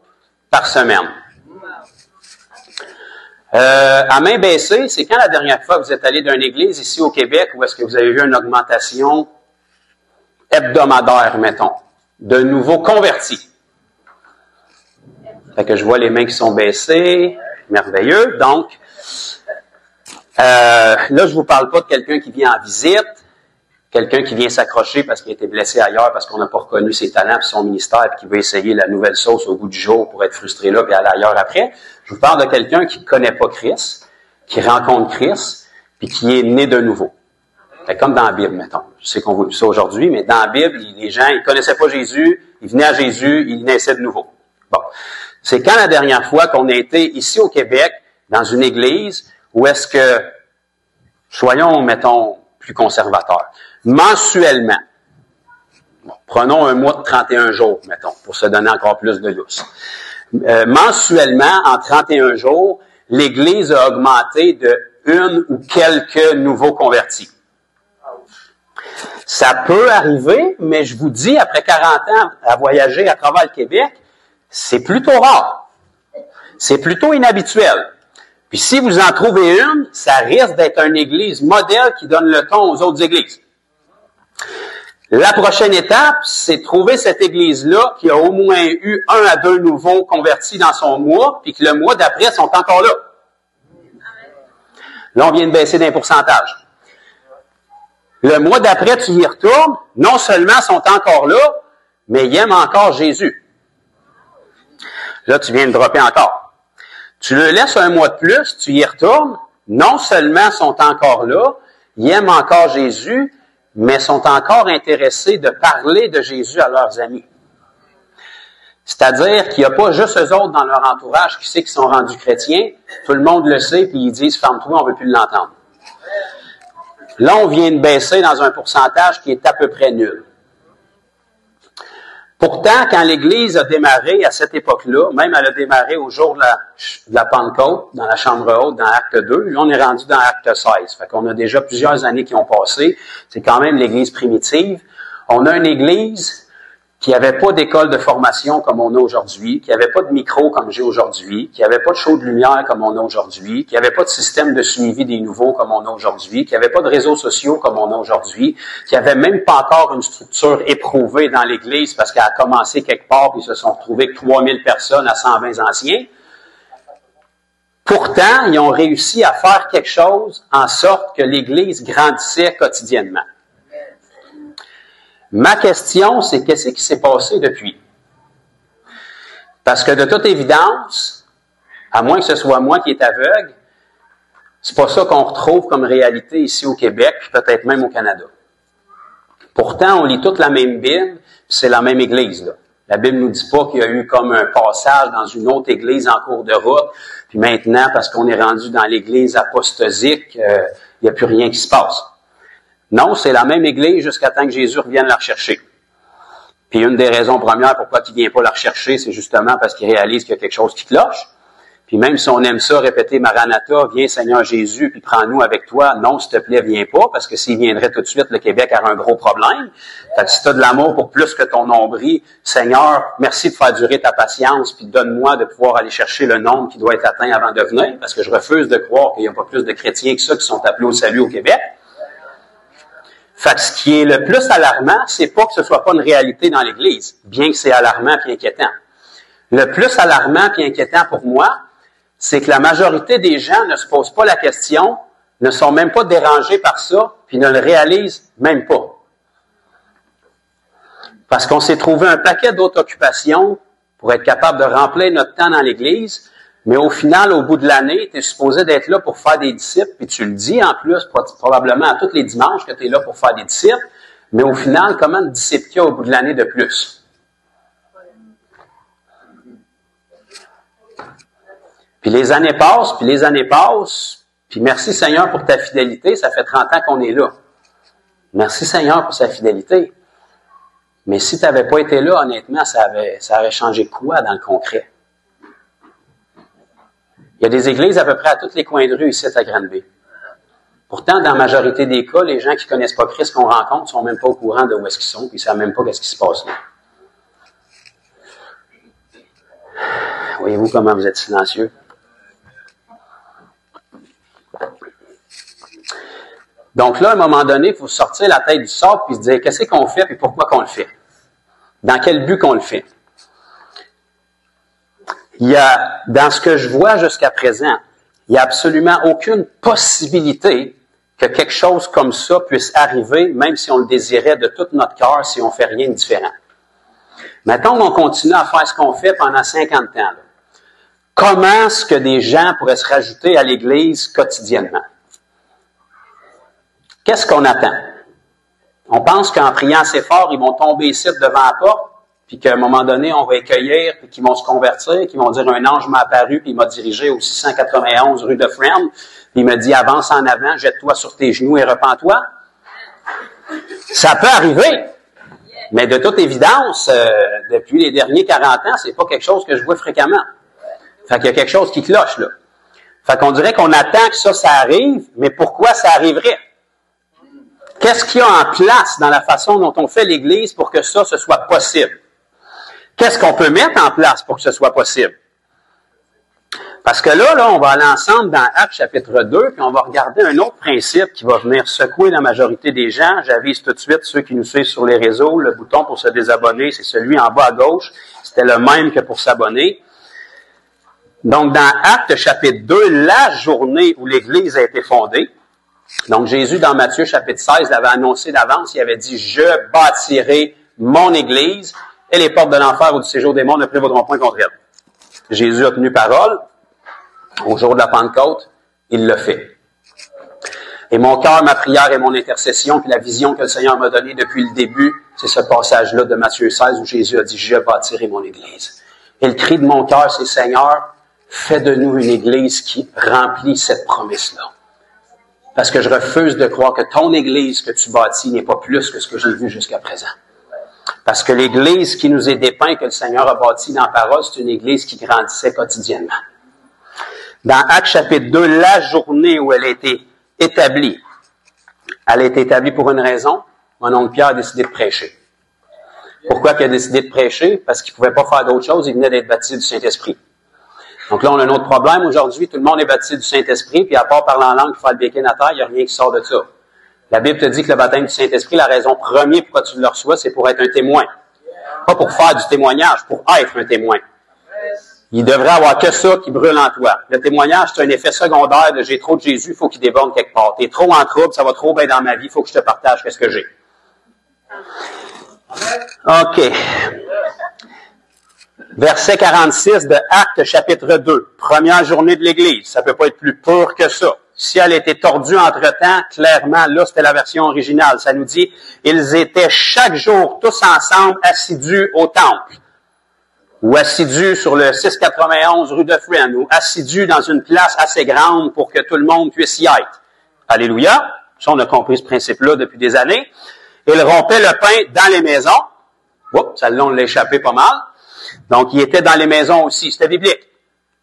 par semaine. À main baissée, c'est quand la dernière fois que vous êtes allé d'une église ici au Québec où est-ce que vous avez vu une augmentation hebdomadaire, mettons, de nouveaux convertis? Fait que je vois les mains qui sont baissées. Merveilleux. Donc, là, je vous parle pas de quelqu'un qui vient en visite, quelqu'un qui vient s'accrocher parce qu'il a été blessé ailleurs, parce qu'on n'a pas reconnu ses talents et son ministère, et qui veut essayer la nouvelle sauce au goût du jour pour être frustré là et aller ailleurs après. Je vous parle de quelqu'un qui ne connaît pas Christ, qui rencontre Christ, puis qui est né de nouveau. C'est comme dans la Bible, mettons. Je sais qu'on voit plus ça aujourd'hui, mais dans la Bible, les gens, ils connaissaient pas Jésus, ils venaient à Jésus, ils naissaient de nouveau. Bon. C'est quand la dernière fois qu'on a été ici au Québec, dans une église, où est-ce que, soyons, mettons, plus conservateurs, mensuellement, bon, prenons un mois de 31 jours, mettons, pour se donner encore plus de lousse. Mensuellement, en 31 jours, l'Église a augmenté de une ou quelques nouveaux convertis. Ça peut arriver, mais je vous dis, après 40 ans à voyager à travers le Québec, c'est plutôt rare. C'est plutôt inhabituel. Puis si vous en trouvez une, ça risque d'être une Église modèle qui donne le ton aux autres Églises. La prochaine étape, c'est trouver cette Église-là qui a au moins eu 1 à 2 nouveaux convertis dans son mois, puis que le mois d'après sont encore là. Là, on vient de baisser d'un pourcentage. Le mois d'après, tu y retournes, non seulement sont encore là, mais ils aiment encore Jésus. Là, tu viens de dropper encore. Tu le laisses un mois de plus, tu y retournes, non seulement sont encore là, ils aiment encore Jésus, mais sont encore intéressés de parler de Jésus à leurs amis. C'est-à-dire qu'il n'y a pas juste eux autres dans leur entourage qui sait qu'ils sont rendus chrétiens, tout le monde le sait, puis ils disent « ferme-toi, on ne veut plus l'entendre ». Là, on vient de baisser dans un pourcentage qui est à peu près nul. Pourtant, quand l'Église a démarré à cette époque-là, même elle a démarré au jour de la Pentecôte, dans la chambre haute, dans Acte 2, là, on est rendu dans Acte 16. Fait qu'on a déjà plusieurs années qui ont passé. C'est quand même l'Église primitive. On a une Église qui n'avait pas d'école de formation comme on a aujourd'hui, qui n'avait pas de micro comme j'ai aujourd'hui, qui n'avait pas de show de lumière comme on a aujourd'hui, qui n'avait pas de système de suivi des nouveaux comme on a aujourd'hui, qui n'avait pas de réseaux sociaux comme on a aujourd'hui, qui n'avait même pas encore une structure éprouvée dans l'Église parce qu'elle a commencé quelque part puis ils se sont retrouvés avec 3000 personnes à 120 anciens. Pourtant, ils ont réussi à faire quelque chose en sorte que l'Église grandissait quotidiennement. Ma question, c'est qu'est-ce qui s'est passé depuis? Parce que de toute évidence, à moins que ce soit moi qui est aveugle, c'est pas ça qu'on retrouve comme réalité ici au Québec, puis peut-être même au Canada. Pourtant, on lit toute la même Bible, puis c'est la même Église, là. La Bible nous dit pas qu'il y a eu comme un passage dans une autre Église en cours de route, puis maintenant, parce qu'on est rendu dans l'Église apostasique, il n'y a plus rien qui se passe. Non, c'est la même Église jusqu'à temps que Jésus revienne la rechercher. Puis une des raisons premières pourquoi il ne vient pas la rechercher, c'est justement parce qu'il réalise qu'il y a quelque chose qui cloche. Puis même si on aime ça, répéter Maranatha, viens Seigneur Jésus, puis prends-nous avec toi, non, s'il te plaît, viens pas, parce que s'il viendrait tout de suite, le Québec aurait un gros problème. Fait que si tu as de l'amour pour plus que ton nombril, Seigneur, merci de faire durer ta patience, puis donne-moi de pouvoir aller chercher le nombre qui doit être atteint avant de venir, parce que je refuse de croire qu'il n'y a pas plus de chrétiens que ça qui sont appelés au salut au Québec. Fait que ce qui est le plus alarmant, c'est pas que ce soit pas une réalité dans l'Église, bien que c'est alarmant et inquiétant. Le plus alarmant et inquiétant pour moi, c'est que la majorité des gens ne se posent pas la question, ne sont même pas dérangés par ça, puis ne le réalisent même pas. Parce qu'on s'est trouvé un paquet d'autres occupations pour être capable de remplir notre temps dans l'Église, mais au final, au bout de l'année, tu es supposé d'être là pour faire des disciples, puis tu le dis en plus, probablement à tous les dimanches que tu es là pour faire des disciples, mais au final, comment de disciples qu'il y a au bout de l'année de plus? Puis les années passent, puis merci Seigneur pour ta fidélité, ça fait 30 ans qu'on est là. Merci Seigneur pour sa fidélité. Mais si tu n'avais pas été là, honnêtement, ça aurait changé quoi dans le concret? Il y a des églises à peu près à tous les coins de rue ici à Granby. Pourtant, dans la majorité des cas, les gens qui ne connaissent pas Christ qu'on rencontre ne sont même pas au courant de où est-ce qu'ils sont, puis ils ne savent même pas ce qui se passe là. Voyez-vous comment vous êtes silencieux? Donc là, à un moment donné, il faut sortir la tête du sable puis se dire qu'est-ce qu'on fait et pourquoi qu'on le fait. Dans quel but qu'on le fait. Il y a, dans ce que je vois jusqu'à présent, il n'y a absolument aucune possibilité que quelque chose comme ça puisse arriver, même si on le désirait de tout notre cœur, si on ne fait rien de différent. Mettons qu'on continue à faire ce qu'on fait pendant 50 ans. Là. Comment est-ce que des gens pourraient se rajouter à l'Église quotidiennement? Qu'est-ce qu'on attend? On pense qu'en priant assez fort, ils vont tomber ici devant la porte, puis qu'à un moment donné, on va les cueillir, puis qu'ils vont se convertir, qu'ils vont dire un ange m'a apparu, puis il m'a dirigé au 691 rue de Friend, puis il m'a dit avance en avant, jette-toi sur tes genoux et repens-toi. Ça peut arriver, mais de toute évidence, depuis les derniers 40 ans, c'est pas quelque chose que je vois fréquemment. Fait qu'il y a quelque chose qui cloche là. Fait qu'on dirait qu'on attend que ça arrive, mais pourquoi ça arriverait? Qu'est-ce qu'il y a en place dans la façon dont on fait l'Église pour que ça, ce soit possible? Qu'est-ce qu'on peut mettre en place pour que ce soit possible? Parce que là, on va aller ensemble dans Actes chapitre 2, puis on va regarder un autre principe qui va venir secouer la majorité des gens. J'avise tout de suite ceux qui nous suivent sur les réseaux, le bouton pour se désabonner, c'est celui en bas à gauche. C'était le même que pour s'abonner. Donc, dans Actes chapitre 2, la journée où l'Église a été fondée, donc Jésus, dans Matthieu chapitre 16, l'avait annoncé d'avance, il avait dit « Je bâtirai mon Église, et les portes de l'enfer ou du séjour des morts ne prévaudront point contre elle. » Jésus a tenu parole. Au jour de la Pentecôte, il le fait. Et mon cœur, ma prière et mon intercession, puis la vision que le Seigneur m'a donnée depuis le début, c'est ce passage-là de Matthieu 16 où Jésus a dit « Je bâtirai mon Église. » Et le cri de mon cœur, c'est « Seigneur, fais de nous une Église qui remplit cette promesse-là. » Parce que je refuse de croire que ton Église que tu bâtis n'est pas plus que ce que j'ai vu jusqu'à présent. Parce que l'Église qui nous est dépeinte, que le Seigneur a bâtie dans la parole, c'est une Église qui grandissait quotidiennement. Dans Actes chapitre 2, la journée où elle a été établie, elle a été établie pour une raison. Mon oncle Pierre a décidé de prêcher. Pourquoi il a décidé de prêcher? Parce qu'il ne pouvait pas faire d'autre chose, il venait d'être baptisé du Saint-Esprit. Donc là, on a un autre problème aujourd'hui. Tout le monde est baptisé du Saint-Esprit, puis à part parler en langue et faire le béquin à terre, il n'y a rien qui sort de ça. La Bible te dit que le baptême du Saint-Esprit, la raison première pourquoi tu le reçois, c'est pour être un témoin. Pas pour faire du témoignage, pour être un témoin. Il devrait avoir que ça qui brûle en toi. Le témoignage, c'est un effet secondaire de j'ai trop de Jésus, il faut qu'il déborde quelque part. T'es trop en trouble, ça va trop bien dans ma vie, il faut que je te partage qu'est-ce que j'ai. OK. Verset 46 de Actes chapitre 2. Première journée de l'Église. Ça peut pas être plus pur que ça. Si elle était tordue entre-temps, clairement, là, c'était la version originale. Ça nous dit, ils étaient chaque jour tous ensemble assidus au temple. Ou assidus sur le 691 rue de Friend, ou assidus dans une place assez grande pour que tout le monde puisse y être. Alléluia. Ça, on a compris ce principe-là depuis des années. Ils rompaient le pain dans les maisons. Oups, celle-là, on l'a échappé pas mal. Donc, il était dans les maisons aussi. C'était biblique.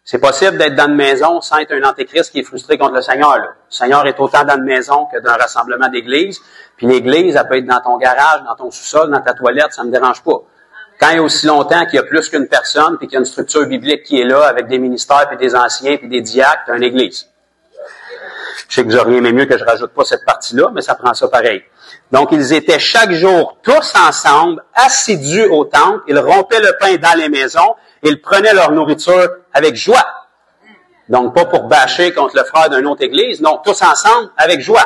C'est possible d'être dans une maison sans être un antéchrist qui est frustré contre le Seigneur. Là. Le Seigneur est autant dans une maison que d'un rassemblement d'église. Puis l'église, elle peut être dans ton garage, dans ton sous-sol, dans ta toilette, ça ne me dérange pas. Quand il y a aussi longtemps qu'il y a plus qu'une personne, puis qu'il y a une structure biblique qui est là, avec des ministères, puis des anciens, puis des diacres, t'as une église. Je sais que vous auriez aimé mieux que je rajoute pas cette partie-là, mais ça prend ça pareil. Donc, ils étaient chaque jour tous ensemble, assidus au temple. Ils rompaient le pain dans les maisons. Ils prenaient leur nourriture avec joie. Donc, pas pour bâcher contre le frère d'une autre église. Non, tous ensemble avec joie.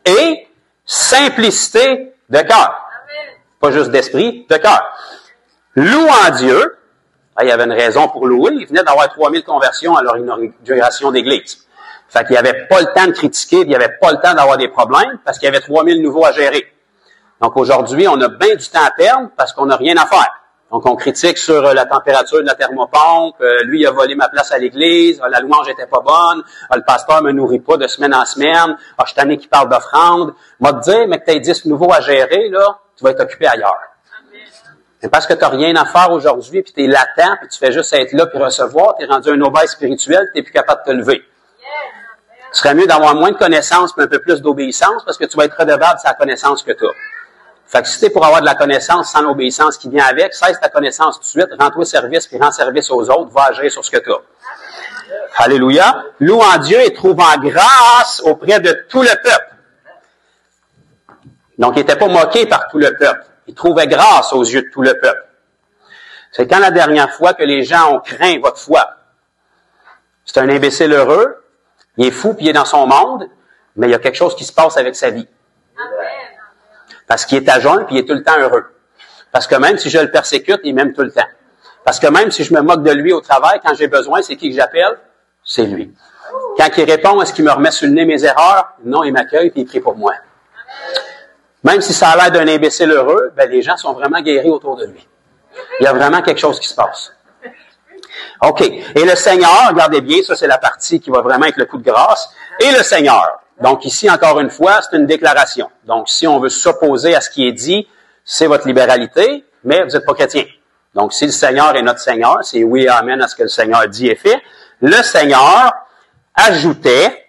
Et simplicité de cœur. Pas juste d'esprit, de cœur. Louant Dieu. Il y avait une raison pour louer. Il venait d'avoir 3000 conversions à leur inauguration d'église. Fait qu'il n'y avait pas le temps de critiquer, puis il n'y avait pas le temps d'avoir des problèmes, parce qu'il y avait 3000 nouveaux à gérer. Donc aujourd'hui, on a bien du temps à perdre, parce qu'on n'a rien à faire. Donc on critique sur la température de la thermopompe, lui il a volé ma place à l'église, la louange était pas bonne, le pasteur me nourrit pas de semaine en semaine, je suis tanné qui parle d'offrande. Moi te dire, mais que tu aies 10 nouveaux à gérer, là, tu vas être occupé ailleurs. Mais parce que tu n'as rien à faire aujourd'hui, puis tu es latent, puis tu fais juste être là, puis recevoir, tu es rendu un obèse spirituel, tu n'es plus capable de te lever. Ce serait mieux d'avoir moins de connaissances mais un peu plus d'obéissance parce que tu vas être redevable sur la connaissance que tu as. Fait que si tu es pour avoir de la connaissance sans l'obéissance qui vient avec, cesse ta connaissance tout de suite, rends-toi service puis rends service aux autres, va agir sur ce que tu as. Alléluia. Louant Dieu et trouvant grâce auprès de tout le peuple. Donc, il n'était pas moqué par tout le peuple. Il trouvait grâce aux yeux de tout le peuple. C'est quand la dernière fois que les gens ont craint votre foi. C'est un imbécile heureux. Il est fou, puis il est dans son monde, mais il y a quelque chose qui se passe avec sa vie. Parce qu'il est à jeun, puis il est tout le temps heureux. Parce que même si je le persécute, il m'aime tout le temps. Parce que même si je me moque de lui au travail, quand j'ai besoin, c'est qui que j'appelle? C'est lui. Quand il répond, est-ce qu'il me remet sur le nez mes erreurs? Non, il m'accueille, puis il prie pour moi. Même si ça a l'air d'un imbécile heureux, ben les gens sont vraiment guéris autour de lui. Il y a vraiment quelque chose qui se passe. OK. Et le Seigneur, regardez bien, ça c'est la partie qui va vraiment être le coup de grâce. Et le Seigneur. Donc ici, encore une fois, c'est une déclaration. Donc si on veut s'opposer à ce qui est dit, c'est votre libéralité, mais vous n'êtes pas chrétien. Donc si le Seigneur est notre Seigneur, c'est oui, amen à ce que le Seigneur dit et fait. Le Seigneur ajoutait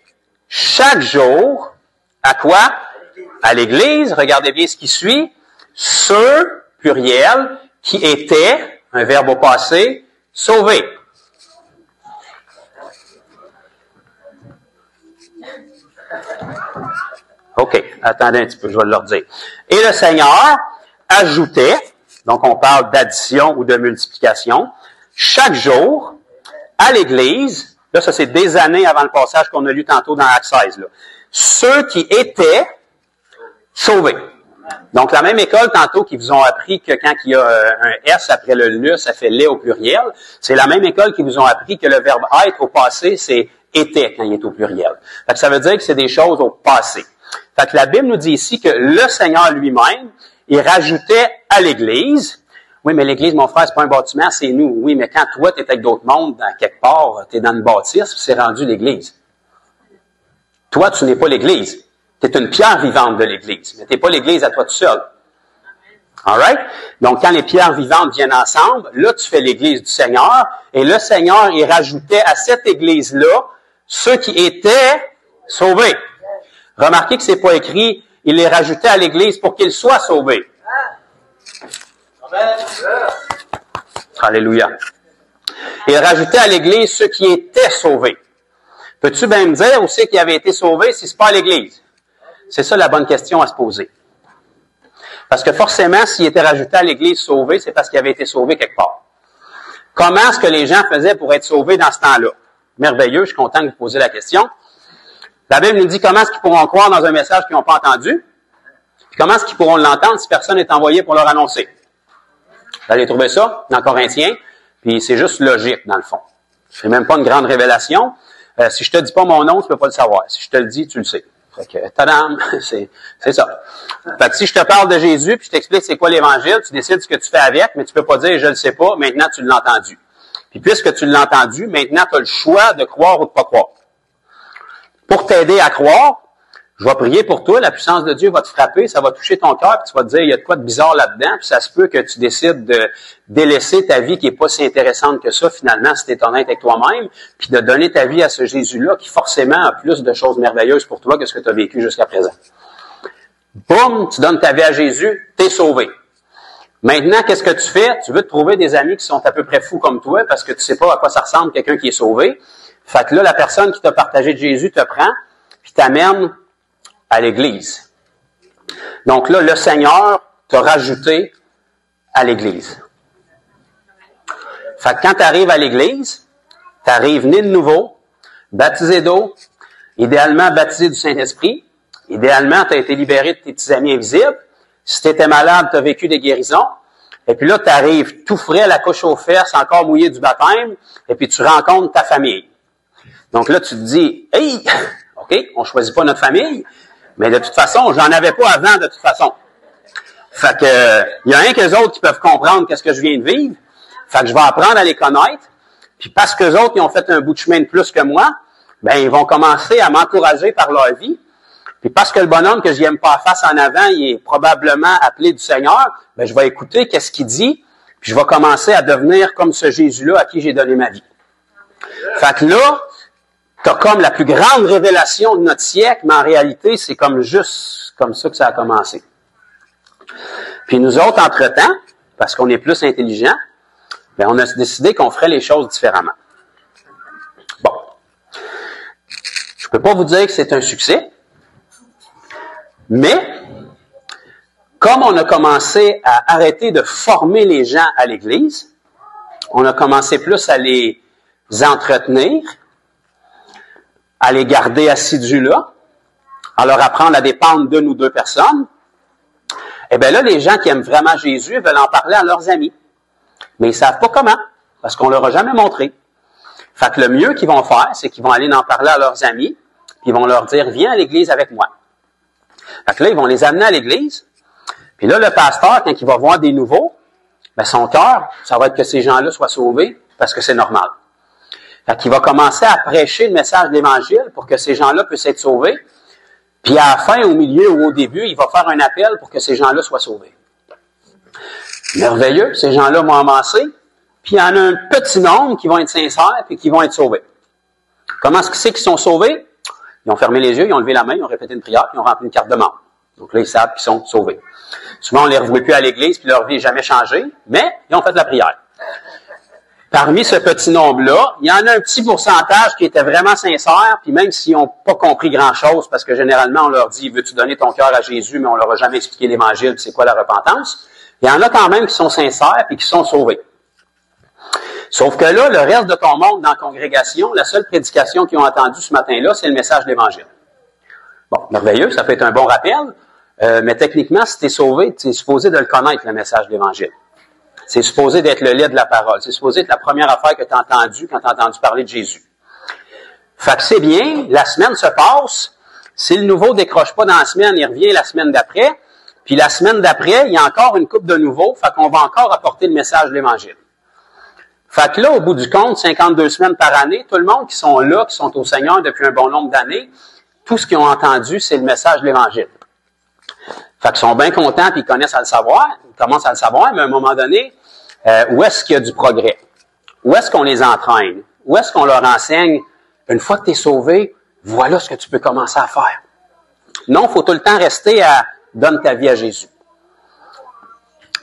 chaque jour à quoi? À l'Église, regardez bien ce qui suit, ceux, pluriel, qui étaient, un verbe au passé, sauvés. OK, attendez un petit peu, je vais leur dire. Et le Seigneur ajoutait, donc on parle d'addition ou de multiplication, chaque jour, à l'Église, là ça c'est des années avant le passage qu'on a lu tantôt dans Actes 16, là, ceux qui étaient sauvés. Donc la même école tantôt qui vous ont appris que quand il y a un S après le LE, ça fait les au pluriel, c'est la même école qui vous ont appris que le verbe être au passé, c'est était quand il est au pluriel. Fait que ça veut dire que c'est des choses au passé. Fait que la Bible nous dit ici que le Seigneur lui-même, il rajoutait à l'Église, oui, mais l'Église, mon frère, c'est pas un bâtiment, c'est nous. Oui, mais quand toi, tu es avec d'autres mondes, dans quelque part, tu es dans une bâtisse, c'est rendu l'Église. Toi, tu n'es pas l'Église. Tu es une pierre vivante de l'Église, mais tu n'es pas l'Église à toi tout seul. All right? Donc, quand les pierres vivantes viennent ensemble, là, tu fais l'Église du Seigneur, et le Seigneur, il rajoutait à cette Église-là ceux qui étaient sauvés. Remarquez que c'est pas écrit, il les rajoutait à l'Église pour qu'ils soient sauvés. Alléluia. Il rajoutait à l'Église ceux qui étaient sauvés. Peux-tu bien me dire aussi qui avait été sauvé si c'est pas à l'Église? C'est ça la bonne question à se poser. Parce que forcément, s'il était rajouté à l'Église sauvé, c'est parce qu'il avait été sauvé quelque part. Comment est-ce que les gens faisaient pour être sauvés dans ce temps-là? Merveilleux, je suis content que vous posiez la question. La Bible nous dit comment est-ce qu'ils pourront croire dans un message qu'ils n'ont pas entendu? Puis comment est-ce qu'ils pourront l'entendre si personne n'est envoyé pour leur annoncer? Vous allez trouver ça dans Corinthiens, puis c'est juste logique dans le fond. C'est même pas une grande révélation. Si je te dis pas mon nom, tu peux pas le savoir. Si je te le dis, tu le sais. Fait que, tadam, c'est ça. Fait que si je te parle de Jésus, puis je t'explique c'est quoi l'Évangile, tu décides ce que tu fais avec, mais tu peux pas dire je le sais pas, maintenant tu l'as entendu. Puis puisque tu l'as entendu, maintenant tu as le choix de croire ou de pas croire. Pour t'aider à croire, je vais prier pour toi, la puissance de Dieu va te frapper, ça va toucher ton cœur, puis tu vas te dire, il y a de quoi de bizarre là-dedans, puis ça se peut que tu décides de délaisser ta vie qui est pas si intéressante que ça, finalement, si tu es honnête avec toi-même, puis de donner ta vie à ce Jésus-là, qui forcément a plus de choses merveilleuses pour toi que ce que tu as vécu jusqu'à présent. Boum, tu donnes ta vie à Jésus, t'es sauvé. Maintenant, qu'est-ce que tu fais? Tu veux te trouver des amis qui sont à peu près fous comme toi, parce que tu sais pas à quoi ça ressemble quelqu'un qui est sauvé. Fait que là, la personne qui t'a partagé de Jésus te prend, puis t'amène à l'Église. Donc là, le Seigneur t'a rajouté à l'Église. Fait que quand tu arrives à l'Église, tu arrives né de nouveau, baptisé d'eau, idéalement baptisé du Saint-Esprit, idéalement tu as été libéré de tes petits amis invisibles, si tu étais malade, tu as vécu des guérisons, et puis là, tu arrives tout frais, la couche aux fesses, encore mouillé du baptême, et puis tu rencontres ta famille. Donc là, tu te dis, « Hey, OK, on choisit pas notre famille, mais de toute façon, j'en avais pas avant de toute façon. » Fait que, il y a un qu'eux autres qui peuvent comprendre qu'est-ce que je viens de vivre. Fait que je vais apprendre à les connaître. Puis parce qu'eux autres, ils ont fait un bout de chemin de plus que moi, ben ils vont commencer à m'encourager par leur vie. Puis parce que le bonhomme que je n'aime pas face en avant, il est probablement appelé du Seigneur, ben je vais écouter qu'est-ce qu'il dit, puis je vais commencer à devenir comme ce Jésus-là à qui j'ai donné ma vie. Fait que là, t'as comme la plus grande révélation de notre siècle, mais en réalité, c'est comme juste comme ça que ça a commencé. Puis nous autres, entre-temps, parce qu'on est plus intelligents, ben on a décidé qu'on ferait les choses différemment. Bon. Je peux pas vous dire que c'est un succès, mais comme on a commencé à arrêter de former les gens à l'Église, on a commencé plus à les entretenir, à les garder assidus là, à leur apprendre à dépendre d'une ou deux personnes, eh bien là, les gens qui aiment vraiment Jésus veulent en parler à leurs amis. Mais ils savent pas comment, parce qu'on leur a jamais montré. Fait que le mieux qu'ils vont faire, c'est qu'ils vont aller en parler à leurs amis, puis ils vont leur dire, viens à l'église avec moi. Fait que là, ils vont les amener à l'église. Puis là, le pasteur, quand il va voir des nouveaux, ben son cœur, ça va être que ces gens-là soient sauvés parce que c'est normal. Fait qu'il va commencer à prêcher le message de l'Évangile pour que ces gens-là puissent être sauvés. Puis à la fin, au milieu ou au début, il va faire un appel pour que ces gens-là soient sauvés. Merveilleux, ces gens-là vont avancer. Puis il y en a un petit nombre qui vont être sincères et qui vont être sauvés. Comment est-ce que c'est qu'ils sont sauvés? Ils ont fermé les yeux, ils ont levé la main, ils ont répété une prière, puis ils ont rempli une carte de membre. Donc là, ils savent qu'ils sont sauvés. Souvent, on les revoit plus à l'église, puis leur vie n'est jamais changée, mais ils ont fait de la prière. Parmi ce petit nombre-là, il y en a un petit pourcentage qui était vraiment sincère, puis même s'ils n'ont pas compris grand-chose, parce que généralement, on leur dit « Veux-tu donner ton cœur à Jésus? » mais on leur a jamais expliqué l'Évangile, c'est quoi la repentance. Il y en a quand même qui sont sincères et qui sont sauvés. Sauf que là, le reste de ton monde dans la congrégation, la seule prédication qu'ils ont entendue ce matin-là, c'est le message de l'Évangile. Bon, merveilleux, ça peut être un bon rappel, mais techniquement, si tu es sauvé, tu es supposé de le connaître, le message de l'Évangile. C'est supposé d'être le lait de la parole. C'est supposé être la première affaire que tu as entendue quand tu as entendu parler de Jésus. Fait que c'est bien, la semaine se passe, si le nouveau décroche pas dans la semaine, il revient la semaine d'après, puis la semaine d'après, il y a encore une couple de nouveaux, fait qu'on va encore apporter le message de l'Évangile. Fait que là, au bout du compte, 52 semaines par année, tout le monde qui sont là, qui sont au Seigneur depuis un bon nombre d'années, tout ce qu'ils ont entendu, c'est le message de l'Évangile. Fait qu'ils sont bien contents, puis ils connaissent à le savoir, ils commencent à le savoir, mais à un moment donné, où est-ce qu'il y a du progrès? Où est-ce qu'on les entraîne? Où est-ce qu'on leur enseigne, une fois que tu es sauvé, voilà ce que tu peux commencer à faire. Non, il faut tout le temps rester à « donne ta vie à Jésus ».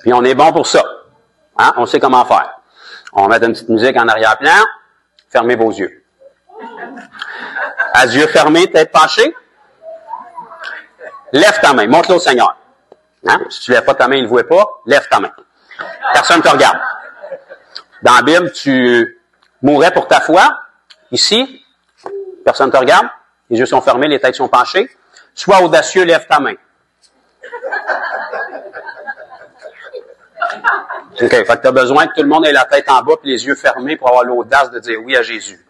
Puis on est bon pour ça. Hein? On sait comment faire. On va mettre une petite musique en arrière-plan. Fermez vos yeux. À yeux fermés, tête penchée. Lève ta main. Montre-le au Seigneur. Hein? Si tu lèves pas ta main, il ne le voit pas. Lève ta main. Personne ne te regarde. Dans la Bible, tu mourrais pour ta foi. Ici, personne ne te regarde. Les yeux sont fermés, les têtes sont penchées. Sois audacieux, lève ta main. OK, fait que tu as besoin que tout le monde ait la tête en bas et les yeux fermés pour avoir l'audace de dire oui à Jésus.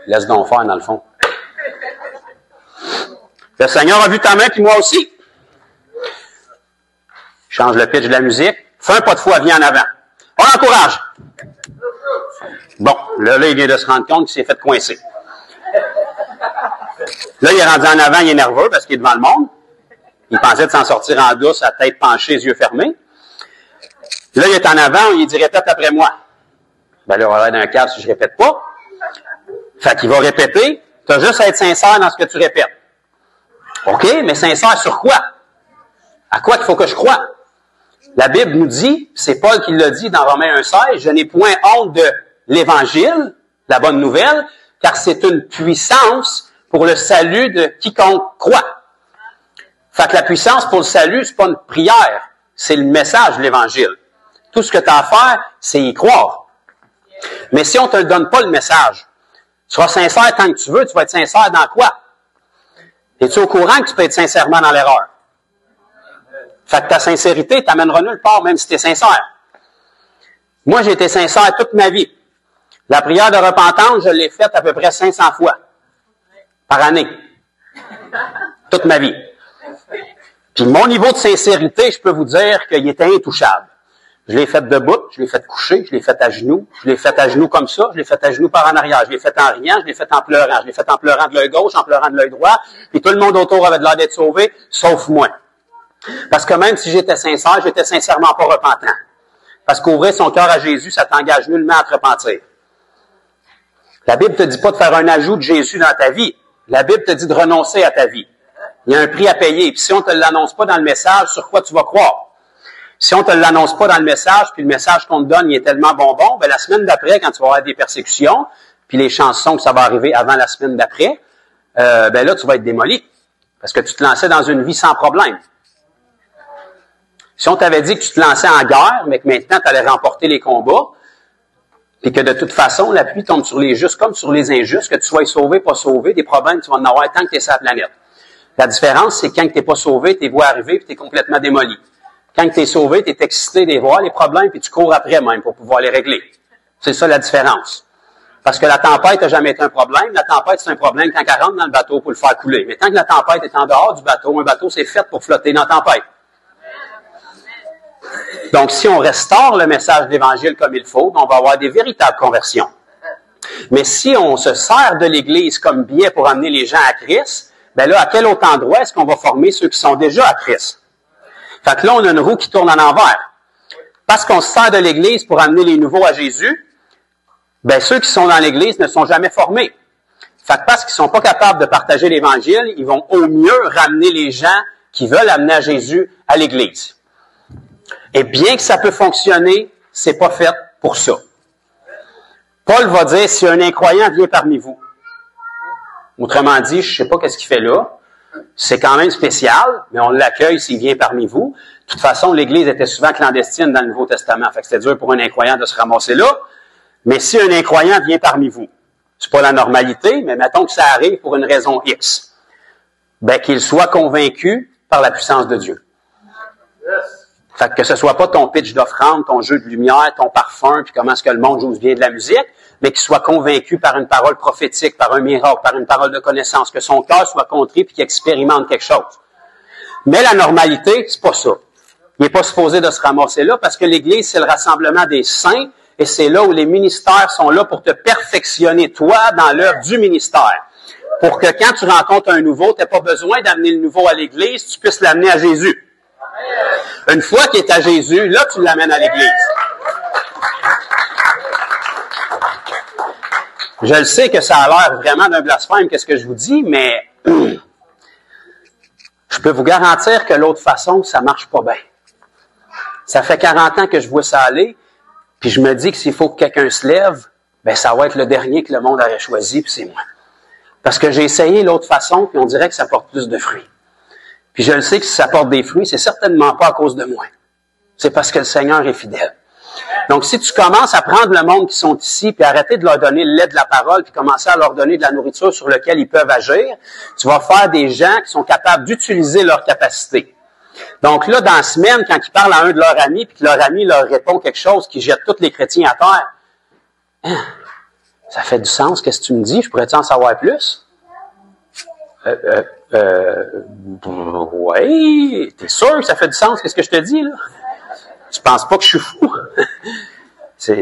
Laisse donc faire, dans le fond. Le Seigneur a vu ta main, puis moi aussi. Change le pitch de la musique. Fais un pas de foi, viens en avant. On l'encourage. Bon, là, il vient de se rendre compte qu'il s'est fait coincer. Là, il est rendu en avant, il est nerveux parce qu'il est devant le monde. Il pensait de s'en sortir en douce, à tête penchée, les yeux fermés. Là, il est en avant, il dit « Répète après moi ». Ben là, on va être d'un cadre si je répète pas. Fait qu'il va répéter. Tu as juste à être sincère dans ce que tu répètes. OK, mais sincère sur quoi? À quoi qu'il faut que je croie? La Bible nous dit, c'est Paul qui l'a dit dans Romains 1,16, « Je n'ai point honte de l'Évangile, la bonne nouvelle, car c'est une puissance pour le salut de quiconque croit. » Fait que la puissance pour le salut, c'est pas une prière, c'est le message de l'Évangile. Tout ce que tu as à faire, c'est y croire. Mais si on ne te donne pas le message, tu seras sincère tant que tu veux, tu vas être sincère dans quoi? Es-tu au courant que tu peux être sincèrement dans l'erreur? Fait que ta sincérité t'amènera nulle part, même si tu es sincère. Moi, j'ai été sincère toute ma vie. La prière de repentance, je l'ai faite à peu près 500 fois par année. Toute ma vie. Puis mon niveau de sincérité, je peux vous dire qu'il était intouchable. Je l'ai fait debout, je l'ai fait coucher, je l'ai fait à genoux, je l'ai fait à genoux comme ça, je l'ai fait à genoux par en arrière, je l'ai fait en riant, je l'ai fait en pleurant, je l'ai fait en pleurant de l'œil gauche, en pleurant de l'œil droit, puis tout le monde autour avait l'air d'être sauvé, sauf moi. Parce que même si j'étais sincère, j'étais sincèrement pas repentant. Parce qu'ouvrir son cœur à Jésus, ça t'engage nullement à te repentir. La Bible te dit pas de faire un ajout de Jésus dans ta vie. La Bible te dit de renoncer à ta vie. Il y a un prix à payer. Puis si on te l'annonce pas dans le message, sur quoi tu vas croire? Si on te l'annonce pas dans le message, puis le message qu'on te donne, il est tellement bonbon, ben la semaine d'après, quand tu vas avoir des persécutions, puis les chances sont que ça va arriver avant la semaine d'après, ben là, tu vas être démoli. Parce que tu te lançais dans une vie sans problème. Si on t'avait dit que tu te lançais en guerre, mais que maintenant tu allais remporter les combats, puis que de toute façon, la pluie tombe sur les justes comme sur les injustes, que tu sois sauvé, pas sauvé, des problèmes, tu vas en avoir tant que tu es sur la planète. La différence, c'est que quand tu n'es pas sauvé, tu les vois arriver, puis tu es complètement démoli. Quand tu es sauvé, tu es excité de les voir, les problèmes, puis tu cours après même pour pouvoir les régler. C'est ça la différence. Parce que la tempête n'a jamais été un problème. La tempête, c'est un problème quand elle rentre dans le bateau pour le faire couler. Mais tant que la tempête est en dehors du bateau, un bateau, c'est fait pour flotter dans la tempête. Donc, si on restaure le message de l'Évangile comme il faut, on va avoir des véritables conversions. Mais si on se sert de l'Église comme biais pour amener les gens à Christ, ben là, à quel autre endroit est-ce qu'on va former ceux qui sont déjà à Christ? Fait que là, on a une roue qui tourne à l'envers. Parce qu'on se sert de l'Église pour amener les nouveaux à Jésus, ben ceux qui sont dans l'Église ne sont jamais formés. Fait que parce qu'ils sont pas capables de partager l'Évangile, ils vont au mieux ramener les gens qui veulent amener à Jésus à l'Église. Et bien que ça peut fonctionner, c'est pas fait pour ça. Paul va dire, si un incroyant vient parmi vous, autrement dit, je sais pas qu'est-ce qu'il fait là, c'est quand même spécial, mais on l'accueille s'il vient parmi vous. De toute façon, l'Église était souvent clandestine dans le Nouveau Testament, fait que c'était dur pour un incroyant de se ramasser là. Mais si un incroyant vient parmi vous, c'est pas la normalité, mais mettons que ça arrive pour une raison X, ben qu'il soit convaincu par la puissance de Dieu. Fait que ce soit pas ton pitch d'offrande, ton jeu de lumière, ton parfum, puis comment est-ce que le monde joue bien de la musique, mais qu'il soit convaincu par une parole prophétique, par un miracle, par une parole de connaissance, que son cœur soit contrit puis qu'il expérimente quelque chose. Mais la normalité, c'est pas ça. Il n'est pas supposé de se ramasser là parce que l'Église, c'est le rassemblement des saints et c'est là où les ministères sont là pour te perfectionner, toi, dans l'œuvre du ministère. Pour que quand tu rencontres un nouveau, tu n'aies pas besoin d'amener le nouveau à l'Église, tu puisses l'amener à Jésus. Une fois qu'il est à Jésus, là, tu l'amènes à l'Église. Je le sais que ça a l'air vraiment d'un blasphème, qu'est-ce que je vous dis, mais je peux vous garantir que l'autre façon, ça marche pas bien. Ça fait 40 ans que je vois ça aller, puis je me dis que s'il faut que quelqu'un se lève, ben ça va être le dernier que le monde aurait choisi, puis c'est moi. Parce que j'ai essayé l'autre façon, puis on dirait que ça porte plus de fruits. Puis je le sais que si ça porte des fruits, c'est certainement pas à cause de moi. C'est parce que le Seigneur est fidèle. Donc, si tu commences à prendre le monde qui sont ici, puis arrêter de leur donner le lait de la parole, puis commencer à leur donner de la nourriture sur laquelle ils peuvent agir, tu vas faire des gens qui sont capables d'utiliser leur capacité. Donc là, dans la semaine, quand ils parlent à un de leurs amis, puis que leur ami leur répond quelque chose qui jette tous les chrétiens à terre, ça fait du sens, qu'est-ce que tu me dis? Je pourrais-tu en savoir plus? Oui, t'es sûr que ça fait du sens, qu'est-ce que je te dis, là? Tu penses pas que je suis fou?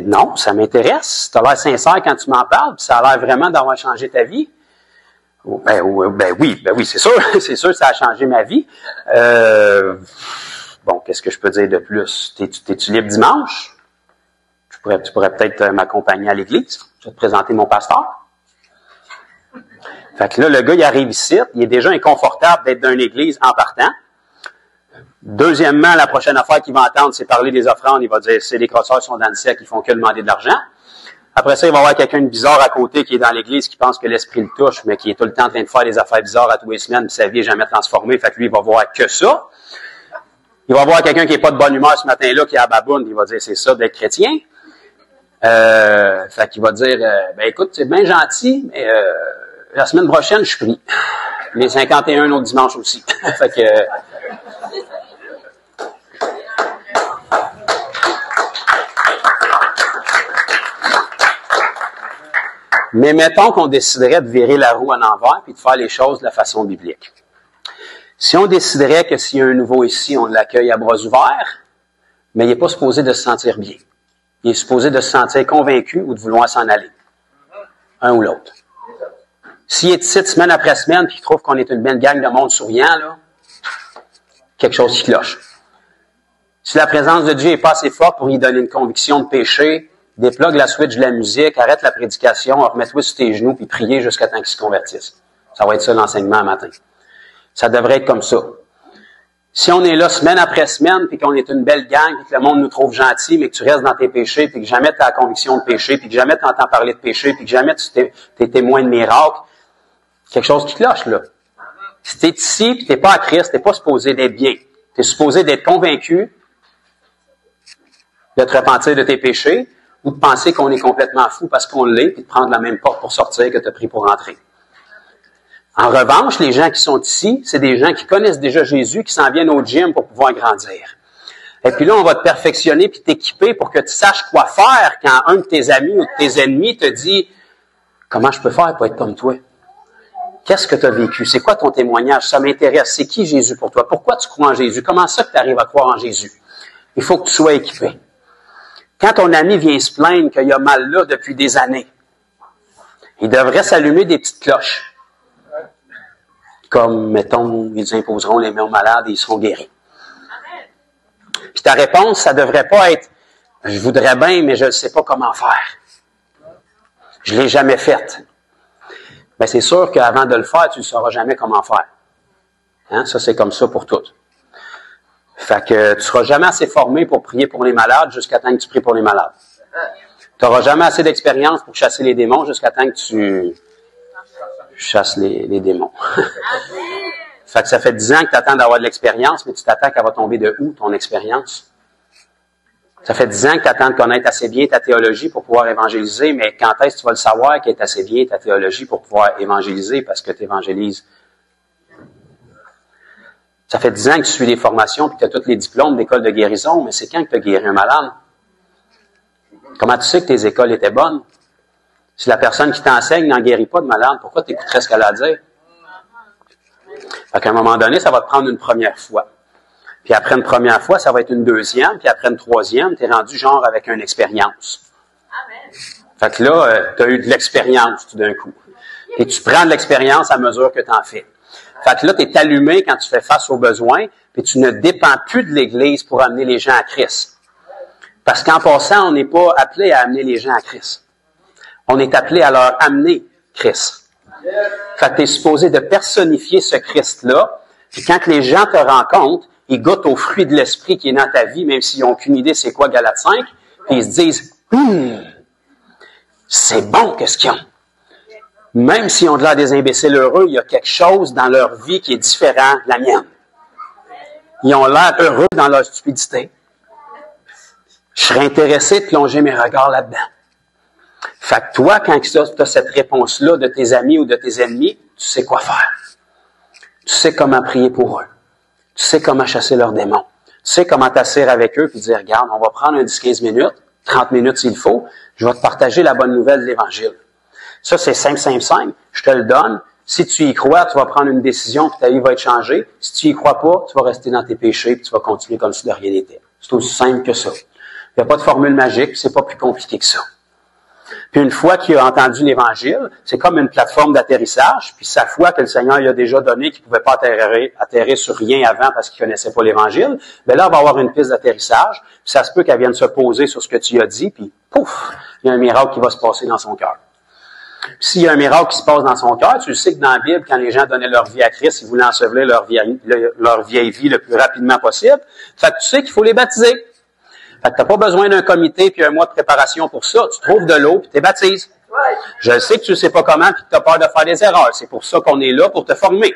Non, ça m'intéresse. Tu as l'air sincère quand tu m'en parles, puis ça a l'air vraiment d'avoir changé ta vie. Ben oui, c'est sûr que ça a changé ma vie. Bon, qu'est-ce que je peux dire de plus? T'es-tu libre dimanche? Tu pourrais peut-être m'accompagner à l'église. Je vais te présenter mon pasteur. Fait que là, le gars, il arrive ici, il est déjà inconfortable d'être dans une église en partant. Deuxièmement, la prochaine affaire qu'il va entendre, c'est parler des offrandes. Il va dire, c'est les crosseurs qui sont dans le ciel qui font que demander de l'argent. Après ça, il va y avoir quelqu'un de bizarre à côté qui est dans l'église, qui pense que l'esprit le touche, mais qui est tout le temps en train de faire des affaires bizarres à tous les semaines, puis sa vie n'est jamais transformée. Fait que lui, il va voir que ça. Il va voir quelqu'un qui n'est pas de bonne humeur ce matin-là, qui est à baboune, il va dire, c'est ça d'être chrétien. Fait qu'il va dire, ben écoute, c'est bien gentil, mais la semaine prochaine, je suis pris. Les 51 autres dimanches aussi. Fait que... Mais mettons qu'on déciderait de virer la roue en envers puis de faire les choses de la façon biblique. Si on déciderait que s'il y a un nouveau ici, on l'accueille à bras ouverts, mais il n'est pas supposé de se sentir bien. Il est supposé de se sentir convaincu ou de vouloir s'en aller. Un ou l'autre. S'il est ici semaine après semaine puis qu'il trouve qu'on est une belle gang de monde souriant, là, quelque chose qui cloche. Si la présence de Dieu n'est pas assez forte pour lui donner une conviction de péché, déplogue la switch de la musique, arrête la prédication, remets-toi sur tes genoux puis priez jusqu'à temps qu'il se convertisse. Ça va être ça l'enseignement matin. Ça devrait être comme ça. Si on est là semaine après semaine puis qu'on est une belle gang puis que le monde nous trouve gentils, mais que tu restes dans tes péchés puis que jamais tu as la conviction de péché puis que jamais tu entends parler de péché puis que jamais tu es témoin de miracles, quelque chose qui cloche là. Si tu es ici puis tu n'es pas à Christ, tu n'es pas supposé d'être bien. Tu es supposé d'être convaincu de te repentir de tes péchés ou de penser qu'on est complètement fou parce qu'on l'est, puis de prendre la même porte pour sortir que tu as pris pour entrer. En revanche, les gens qui sont ici, c'est des gens qui connaissent déjà Jésus, qui s'en viennent au gym pour pouvoir grandir. Et puis là, on va te perfectionner puis t'équiper pour que tu saches quoi faire quand un de tes amis ou de tes ennemis te dit Comment je peux faire pour être comme toi? Qu'est-ce que tu as vécu? C'est quoi ton témoignage? Ça m'intéresse. C'est qui Jésus pour toi? Pourquoi tu crois en Jésus? Comment ça que tu arrives à croire en Jésus? Il faut que tu sois équipé. Quand ton ami vient se plaindre qu'il a mal là depuis des années, il devrait s'allumer des petites cloches. Comme, mettons, ils imposeront les mains aux malades et ils seront guéris. Puis ta réponse, ça devrait pas être « Je voudrais bien, mais je ne sais pas comment faire. Je l'ai jamais fait. » Ben c'est sûr qu'avant de le faire, tu ne sauras jamais comment faire. Hein? Ça, c'est comme ça pour tout. Fait que tu seras jamais assez formé pour prier pour les malades jusqu'à temps que tu pries pour les malades. Tu n'auras jamais assez d'expérience pour chasser les démons jusqu'à temps que tu chasses les démons. Fait que ça fait 10 ans que tu attends d'avoir de l'expérience, mais tu t'attends qu'elle va tomber de où, ton expérience? Ça fait 10 ans que tu attends de connaître assez bien ta théologie pour pouvoir évangéliser, mais quand est-ce que tu vas le savoir qu'elle est assez bien ta théologie pour pouvoir évangéliser parce que tu évangélises? Ça fait 10 ans que tu suis des formations et que tu as tous les diplômes d'école de guérison, mais c'est quand que tu as guéri un malade? Comment tu sais que tes écoles étaient bonnes? Si la personne qui t'enseigne n'en guérit pas de malade, pourquoi tu écouterais ce qu'elle a à dire? Fait qu'à un moment donné, ça va te prendre une première fois. Puis après une première fois, ça va être une deuxième, puis après une troisième, tu es rendu genre avec une expérience. Fait que là, tu as eu de l'expérience tout d'un coup. Et tu prends de l'expérience à mesure que tu en fais. Fait que là, tu es allumé quand tu fais face aux besoins, puis tu ne dépends plus de l'Église pour amener les gens à Christ. Parce qu'en passant, on n'est pas appelé à amener les gens à Christ. On est appelé à leur amener Christ. Fait que tu es supposé de personnifier ce Christ-là, puis quand les gens te rencontrent, ils goûtent au fruit de l'esprit qui est dans ta vie, même s'ils n'ont aucune idée c'est quoi Galates 5, puis ils se disent « c'est bon qu'est-ce qu'ils ont ». Même s'ils ont de l'air des imbéciles heureux, il y a quelque chose dans leur vie qui est différent de la mienne. Ils ont l'air heureux dans leur stupidité. Je serais intéressé de plonger mes regards là-dedans. Fait que toi, quand tu as cette réponse-là de tes amis ou de tes ennemis, tu sais quoi faire. Tu sais comment prier pour eux. Tu sais comment chasser leurs démons. Tu sais comment t'asseoir avec eux et dire, regarde, on va prendre un 10-15 minutes, 30 minutes s'il faut, je vais te partager la bonne nouvelle de l'Évangile. Ça, c'est simple, simple, simple. Je te le donne. Si tu y crois, tu vas prendre une décision puis ta vie va être changée. Si tu y crois pas, tu vas rester dans tes péchés puis tu vas continuer comme si de rien n'était. C'est aussi simple que ça. Il n'y a pas de formule magique, c'est pas plus compliqué que ça. Puis une fois qu'il a entendu l'Évangile, c'est comme une plateforme d'atterrissage, puis sa foi que le Seigneur lui a déjà donnée, qu'il ne pouvait pas atterrir sur rien avant parce qu'il ne connaissait pas l'Évangile, bien là, on va avoir une piste d'atterrissage, puis ça se peut qu'elle vienne se poser sur ce que tu as dit, puis pouf, il y a un miracle qui va se passer dans son cœur. S'il y a un miracle qui se passe dans son cœur, tu le sais que dans la Bible, quand les gens donnaient leur vie à Christ, ils voulaient ensevelir leur vieille vie le plus rapidement possible. Fait que tu sais qu'il faut les baptiser. Fait que t'as pas besoin d'un comité puis un mois de préparation pour ça. Tu trouves de l'eau puis t'es baptises. Je sais que tu sais pas comment puis que t'as peur de faire des erreurs. C'est pour ça qu'on est là pour te former.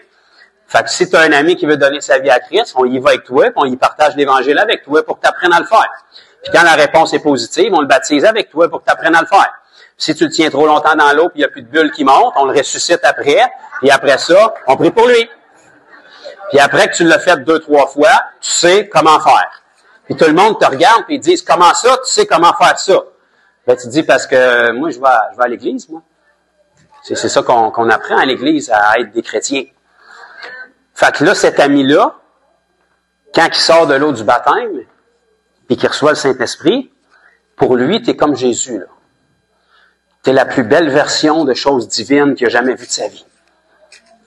Fait que si tu as un ami qui veut donner sa vie à Christ, on y va avec toi puis on y partage l'Évangile avec toi pour que tu apprennes à le faire. Puis quand la réponse est positive, on le baptise avec toi pour que tu apprennes à le faire. Si tu le tiens trop longtemps dans l'eau puis il n'y a plus de bulles qui montent, on le ressuscite après. Puis après ça, on prie pour lui. Puis après que tu l'as fait 2-3 fois, tu sais comment faire. Puis tout le monde te regarde et ils disent, comment ça, tu sais comment faire ça? Ben, tu dis, parce que moi, je vais à l'église, moi. C'est ça qu'on apprend à l'église, à être des chrétiens. Fait que là, cet ami-là, quand il sort de l'eau du baptême, et qu'il reçoit le Saint-Esprit, pour lui, t'es comme Jésus, là. T'es la plus belle version de choses divines qu'il a jamais vues de sa vie.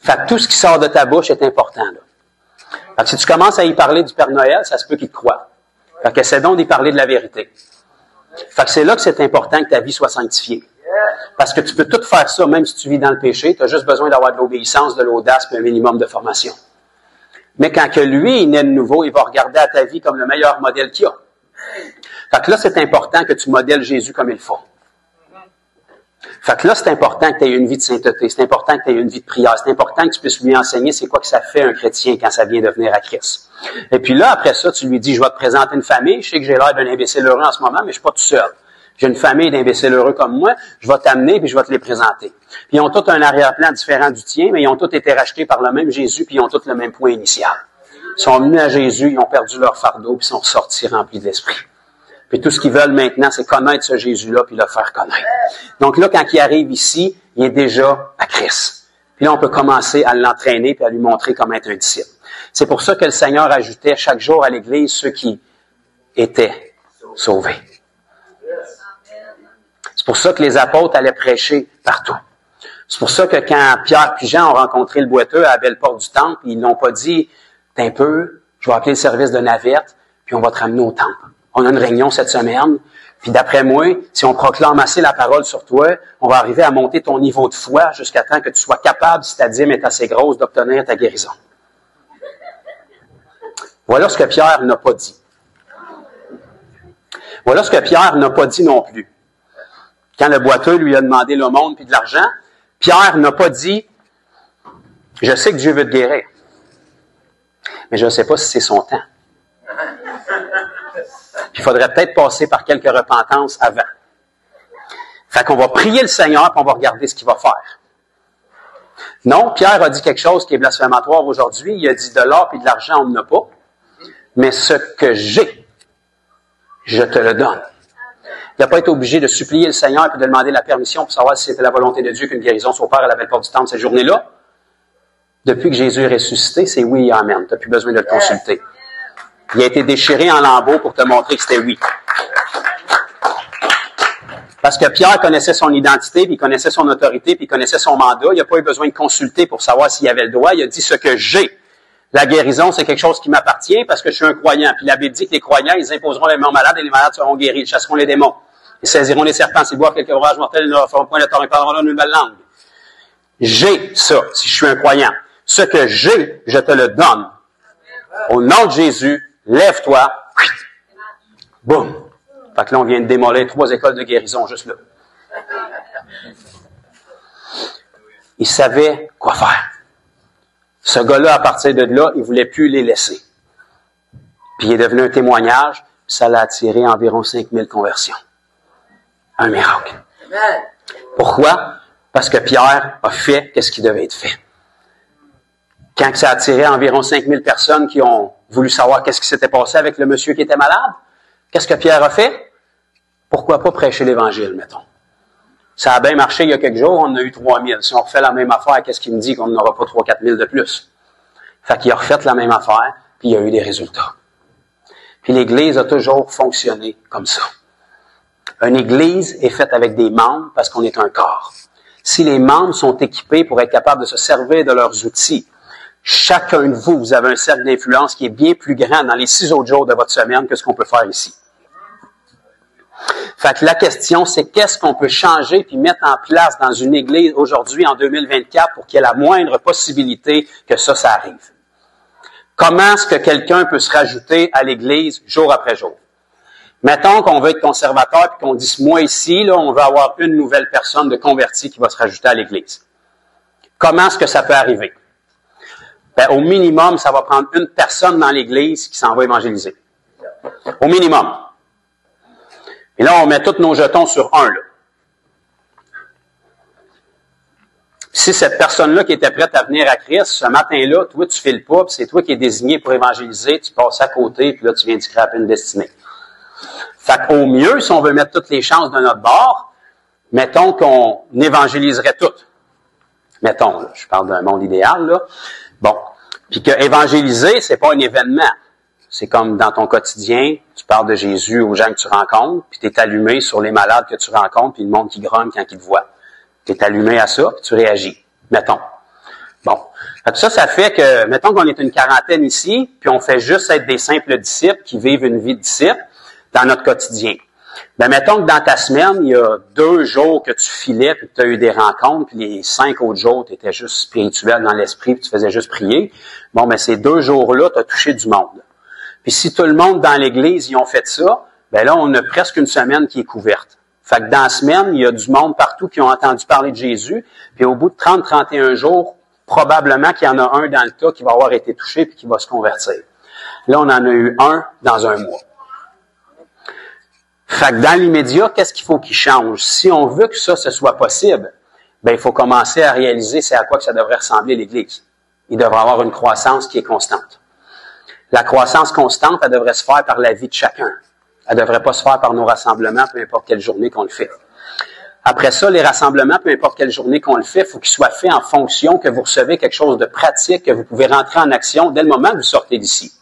Fait que tout ce qui sort de ta bouche est important, là. Fait que si tu commences à y parler du Père Noël, ça se peut qu'il te croie. Fait que c'est donc d'y parler de la vérité. Fait que c'est là que c'est important que ta vie soit sanctifiée. Parce que tu peux tout faire ça, même si tu vis dans le péché, tu as juste besoin d'avoir de l'obéissance, de l'audace et un minimum de formation. Mais quand que lui, il naît de nouveau, il va regarder à ta vie comme le meilleur modèle qu'il a. Fait que là, c'est important que tu modèles Jésus comme il faut. Fait que là, c'est important que tu aies une vie de sainteté, c'est important que tu aies une vie de prière, c'est important que tu puisses lui enseigner c'est quoi que ça fait un chrétien quand ça vient de venir à Christ. Et puis là, après ça, tu lui dis, je vais te présenter une famille, je sais que j'ai l'air d'un imbécile heureux en ce moment, mais je suis pas tout seul. J'ai une famille d'imbéciles heureux comme moi, je vais t'amener puis je vais te les présenter. Puis ils ont tous un arrière-plan différent du tien, mais ils ont tous été rachetés par le même Jésus puis ils ont tous le même point initial. Ils sont venus à Jésus, ils ont perdu leur fardeau puis ils sont ressortis remplis de l'Esprit. Puis tout ce qu'ils veulent maintenant, c'est connaître ce Jésus-là puis le faire connaître. Donc là, quand ils arrivent ici, il est déjà à Christ. Puis là, on peut commencer à l'entraîner et à lui montrer comment être un disciple. C'est pour ça que le Seigneur ajoutait chaque jour à l'Église ceux qui étaient sauvés. C'est pour ça que les apôtres allaient prêcher partout. C'est pour ça que quand Pierre et Jean ont rencontré le boiteux à la belle porte du temple, ils n'ont pas dit « T'es un peu, je vais appeler le service de navette, puis on va te ramener au temple. On a une réunion cette semaine, puis d'après moi, si on proclame assez la parole sur toi, on va arriver à monter ton niveau de foi jusqu'à temps que tu sois capable, si ta dîme est assez grosse, d'obtenir ta guérison. » Voilà ce que Pierre n'a pas dit. Voilà ce que Pierre n'a pas dit non plus. Quand le boiteux lui a demandé l'aumône puis de l'argent, Pierre n'a pas dit « Je sais que Dieu veut te guérir, mais je ne sais pas si c'est son temps. » Il faudrait peut-être passer par quelques repentances avant. Fait qu'on va prier le Seigneur puis on va regarder ce qu'il va faire. Non, Pierre a dit quelque chose qui est blasphématoire aujourd'hui. Il a dit « De l'or et de l'argent, on n'en a pas, mais ce que j'ai, je te le donne. » Il n'a pas été obligé de supplier le Seigneur et de demander la permission pour savoir si c'était la volonté de Dieu qu'une guérison s'opère à la belle porte du temple cette journée-là. Depuis que Jésus est ressuscité, c'est oui et amen. Tu n'as plus besoin de le consulter. Il a été déchiré en lambeaux pour te montrer que c'était oui. Parce que Pierre connaissait son identité, puis il connaissait son autorité, puis il connaissait son mandat. Il n'a pas eu besoin de consulter pour savoir s'il avait le droit. Il a dit ce que j'ai. La guérison, c'est quelque chose qui m'appartient parce que je suis un croyant. Puis la Bible dit que les croyants, ils imposeront les mains aux malades et les malades seront guéris. Ils chasseront les démons. Ils saisiront les serpents. S'ils boivent quelques orages mortels, ils ne feront point de tort. Ils parleront une nouvelle langue. J'ai ça, si je suis un croyant. Ce que j'ai, je te le donne. Au nom de Jésus, lève-toi. Boum. Fait que là, on vient de démolir 3 écoles de guérison juste là. Il savait quoi faire. Ce gars-là, à partir de là, il ne voulait plus les laisser. Puis il est devenu un témoignage, puis ça l'a attiré environ 5000 conversions. Un miracle. Pourquoi? Parce que Pierre a fait ce qui devait être fait. Quand ça a attiré environ 5000 personnes qui ont voulu savoir qu'est-ce qui s'était passé avec le monsieur qui était malade, qu'est-ce que Pierre a fait? Pourquoi pas prêcher l'Évangile, mettons? Ça a bien marché il y a quelques jours, on en a eu 3000. Si on refait la même affaire, qu'est-ce qu'il me dit qu'on n'aura pas 3-4 000 de plus? Fait qu'il a refait la même affaire, puis il y a eu des résultats. Puis l'Église a toujours fonctionné comme ça. Une Église est faite avec des membres parce qu'on est un corps. Si les membres sont équipés pour être capables de se servir de leurs outils, chacun de vous, vous avez un cercle d'influence qui est bien plus grand dans les 6 autres jours de votre semaine que ce qu'on peut faire ici. Fait que la question, c'est qu'est-ce qu'on peut changer puis mettre en place dans une église aujourd'hui, en 2024, pour qu'il y ait la moindre possibilité que ça arrive. Comment est-ce que quelqu'un peut se rajouter à l'église jour après jour? Mettons qu'on veut être conservateur puis qu'on dise, moi ici, là, on veut avoir une nouvelle personne de convertie qui va se rajouter à l'église. Comment est-ce que ça peut arriver? Ben, au minimum, ça va prendre une personne dans l'église qui s'en va évangéliser. Au minimum. Et là, on met tous nos jetons sur un, là. Si cette personne-là qui était prête à venir à Christ, ce matin-là, toi, tu files pas, puis c'est toi qui es désigné pour évangéliser, tu passes à côté, puis là, tu viens de scraper une destinée. Fait qu'au mieux, si on veut mettre toutes les chances de notre bord, mettons qu'on évangéliserait toutes. Mettons, là, je parle d'un monde idéal, là. Bon. Puis que évangéliser, c'est pas un événement. C'est comme dans ton quotidien, tu parles de Jésus aux gens que tu rencontres, puis tu es allumé sur les malades que tu rencontres, puis le monde qui grogne quand il te voit. Tu es allumé à ça, puis tu réagis. Mettons. Bon. Ça fait que, mettons qu'on est une quarantaine ici, puis on fait juste être des simples disciples qui vivent une vie de disciples dans notre quotidien. Ben, mettons que dans ta semaine, il y a 2 jours que tu filais, puis que tu as eu des rencontres, puis les 5 autres jours, tu étais juste spirituel dans l'esprit, puis tu faisais juste prier. Bon, ben ces 2 jours-là, tu as touché du monde. Puis si tout le monde dans l'Église y ont fait ça, ben là, on a presque une semaine qui est couverte. Fait que dans la semaine, il y a du monde partout qui ont entendu parler de Jésus, puis au bout de 30-31 jours, probablement qu'il y en a un dans le tas qui va avoir été touché puis qui va se convertir. Là, on en a eu un dans un mois. Fait que dans l'immédiat, qu'est-ce qu'il faut qu'il change? Si on veut que ça, ce soit possible, ben il faut commencer à réaliser c'est à quoi que ça devrait ressembler l'Église. Il devrait avoir une croissance qui est constante. La croissance constante, elle devrait se faire par la vie de chacun. Elle ne devrait pas se faire par nos rassemblements, peu importe quelle journée qu'on le fait. Après ça, les rassemblements, peu importe quelle journée qu'on le fait, il faut qu'ils soient faits en fonction que vous recevez quelque chose de pratique, que vous pouvez rentrer en action dès le moment que vous sortez d'ici.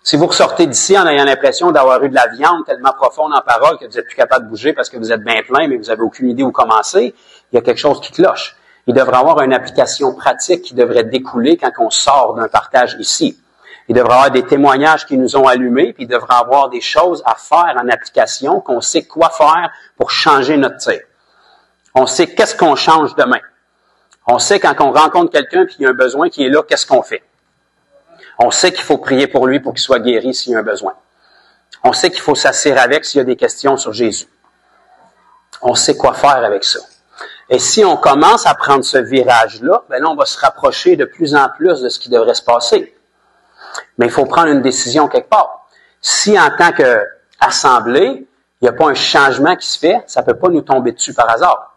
Si vous ressortez d'ici en ayant l'impression d'avoir eu de la viande tellement profonde en parole que vous n'êtes plus capable de bouger parce que vous êtes bien plein, mais vous n'avez aucune idée où commencer, il y a quelque chose qui cloche. Il devrait y avoir une application pratique qui devrait découler quand on sort d'un partage ici. Il devrait y avoir des témoignages qui nous ont allumés, puis il devrait y avoir des choses à faire en application, qu'on sait quoi faire pour changer notre tir. On sait qu'est-ce qu'on change demain. On sait quand on rencontre quelqu'un puis il y a un besoin qui est là, qu'est-ce qu'on fait. On sait qu'il faut prier pour lui pour qu'il soit guéri s'il y a un besoin. On sait qu'il faut s'asseoir avec s'il y a des questions sur Jésus. On sait quoi faire avec ça. Et si on commence à prendre ce virage-là, ben là, on va se rapprocher de plus en plus de ce qui devrait se passer. Mais il faut prendre une décision quelque part. Si en tant qu'assemblée, il n'y a pas un changement qui se fait, ça ne peut pas nous tomber dessus par hasard.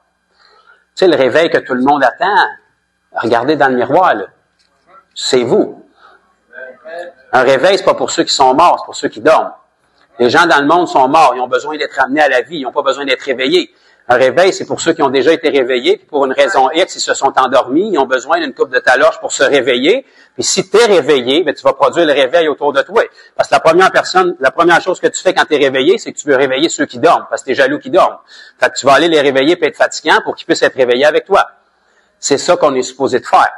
Tu sais, le réveil que tout le monde attend, regardez dans le miroir, là. C'est vous. Un réveil, c'est pas pour ceux qui sont morts, c'est pour ceux qui dorment. Les gens dans le monde sont morts, ils ont besoin d'être amenés à la vie, ils n'ont pas besoin d'être réveillés. Un réveil, c'est pour ceux qui ont déjà été réveillés, puis pour une raison X, ils se sont endormis, ils ont besoin d'une coupe de taloche pour se réveiller. Puis si tu es réveillé, ben tu vas produire le réveil autour de toi. Parce que la première chose que tu fais quand tu es réveillé, c'est que tu veux réveiller ceux qui dorment, parce que tu es jaloux qui dorment. Fait que tu vas aller les réveiller et être fatigant pour qu'ils puissent être réveillés avec toi. C'est ça qu'on est supposé de faire.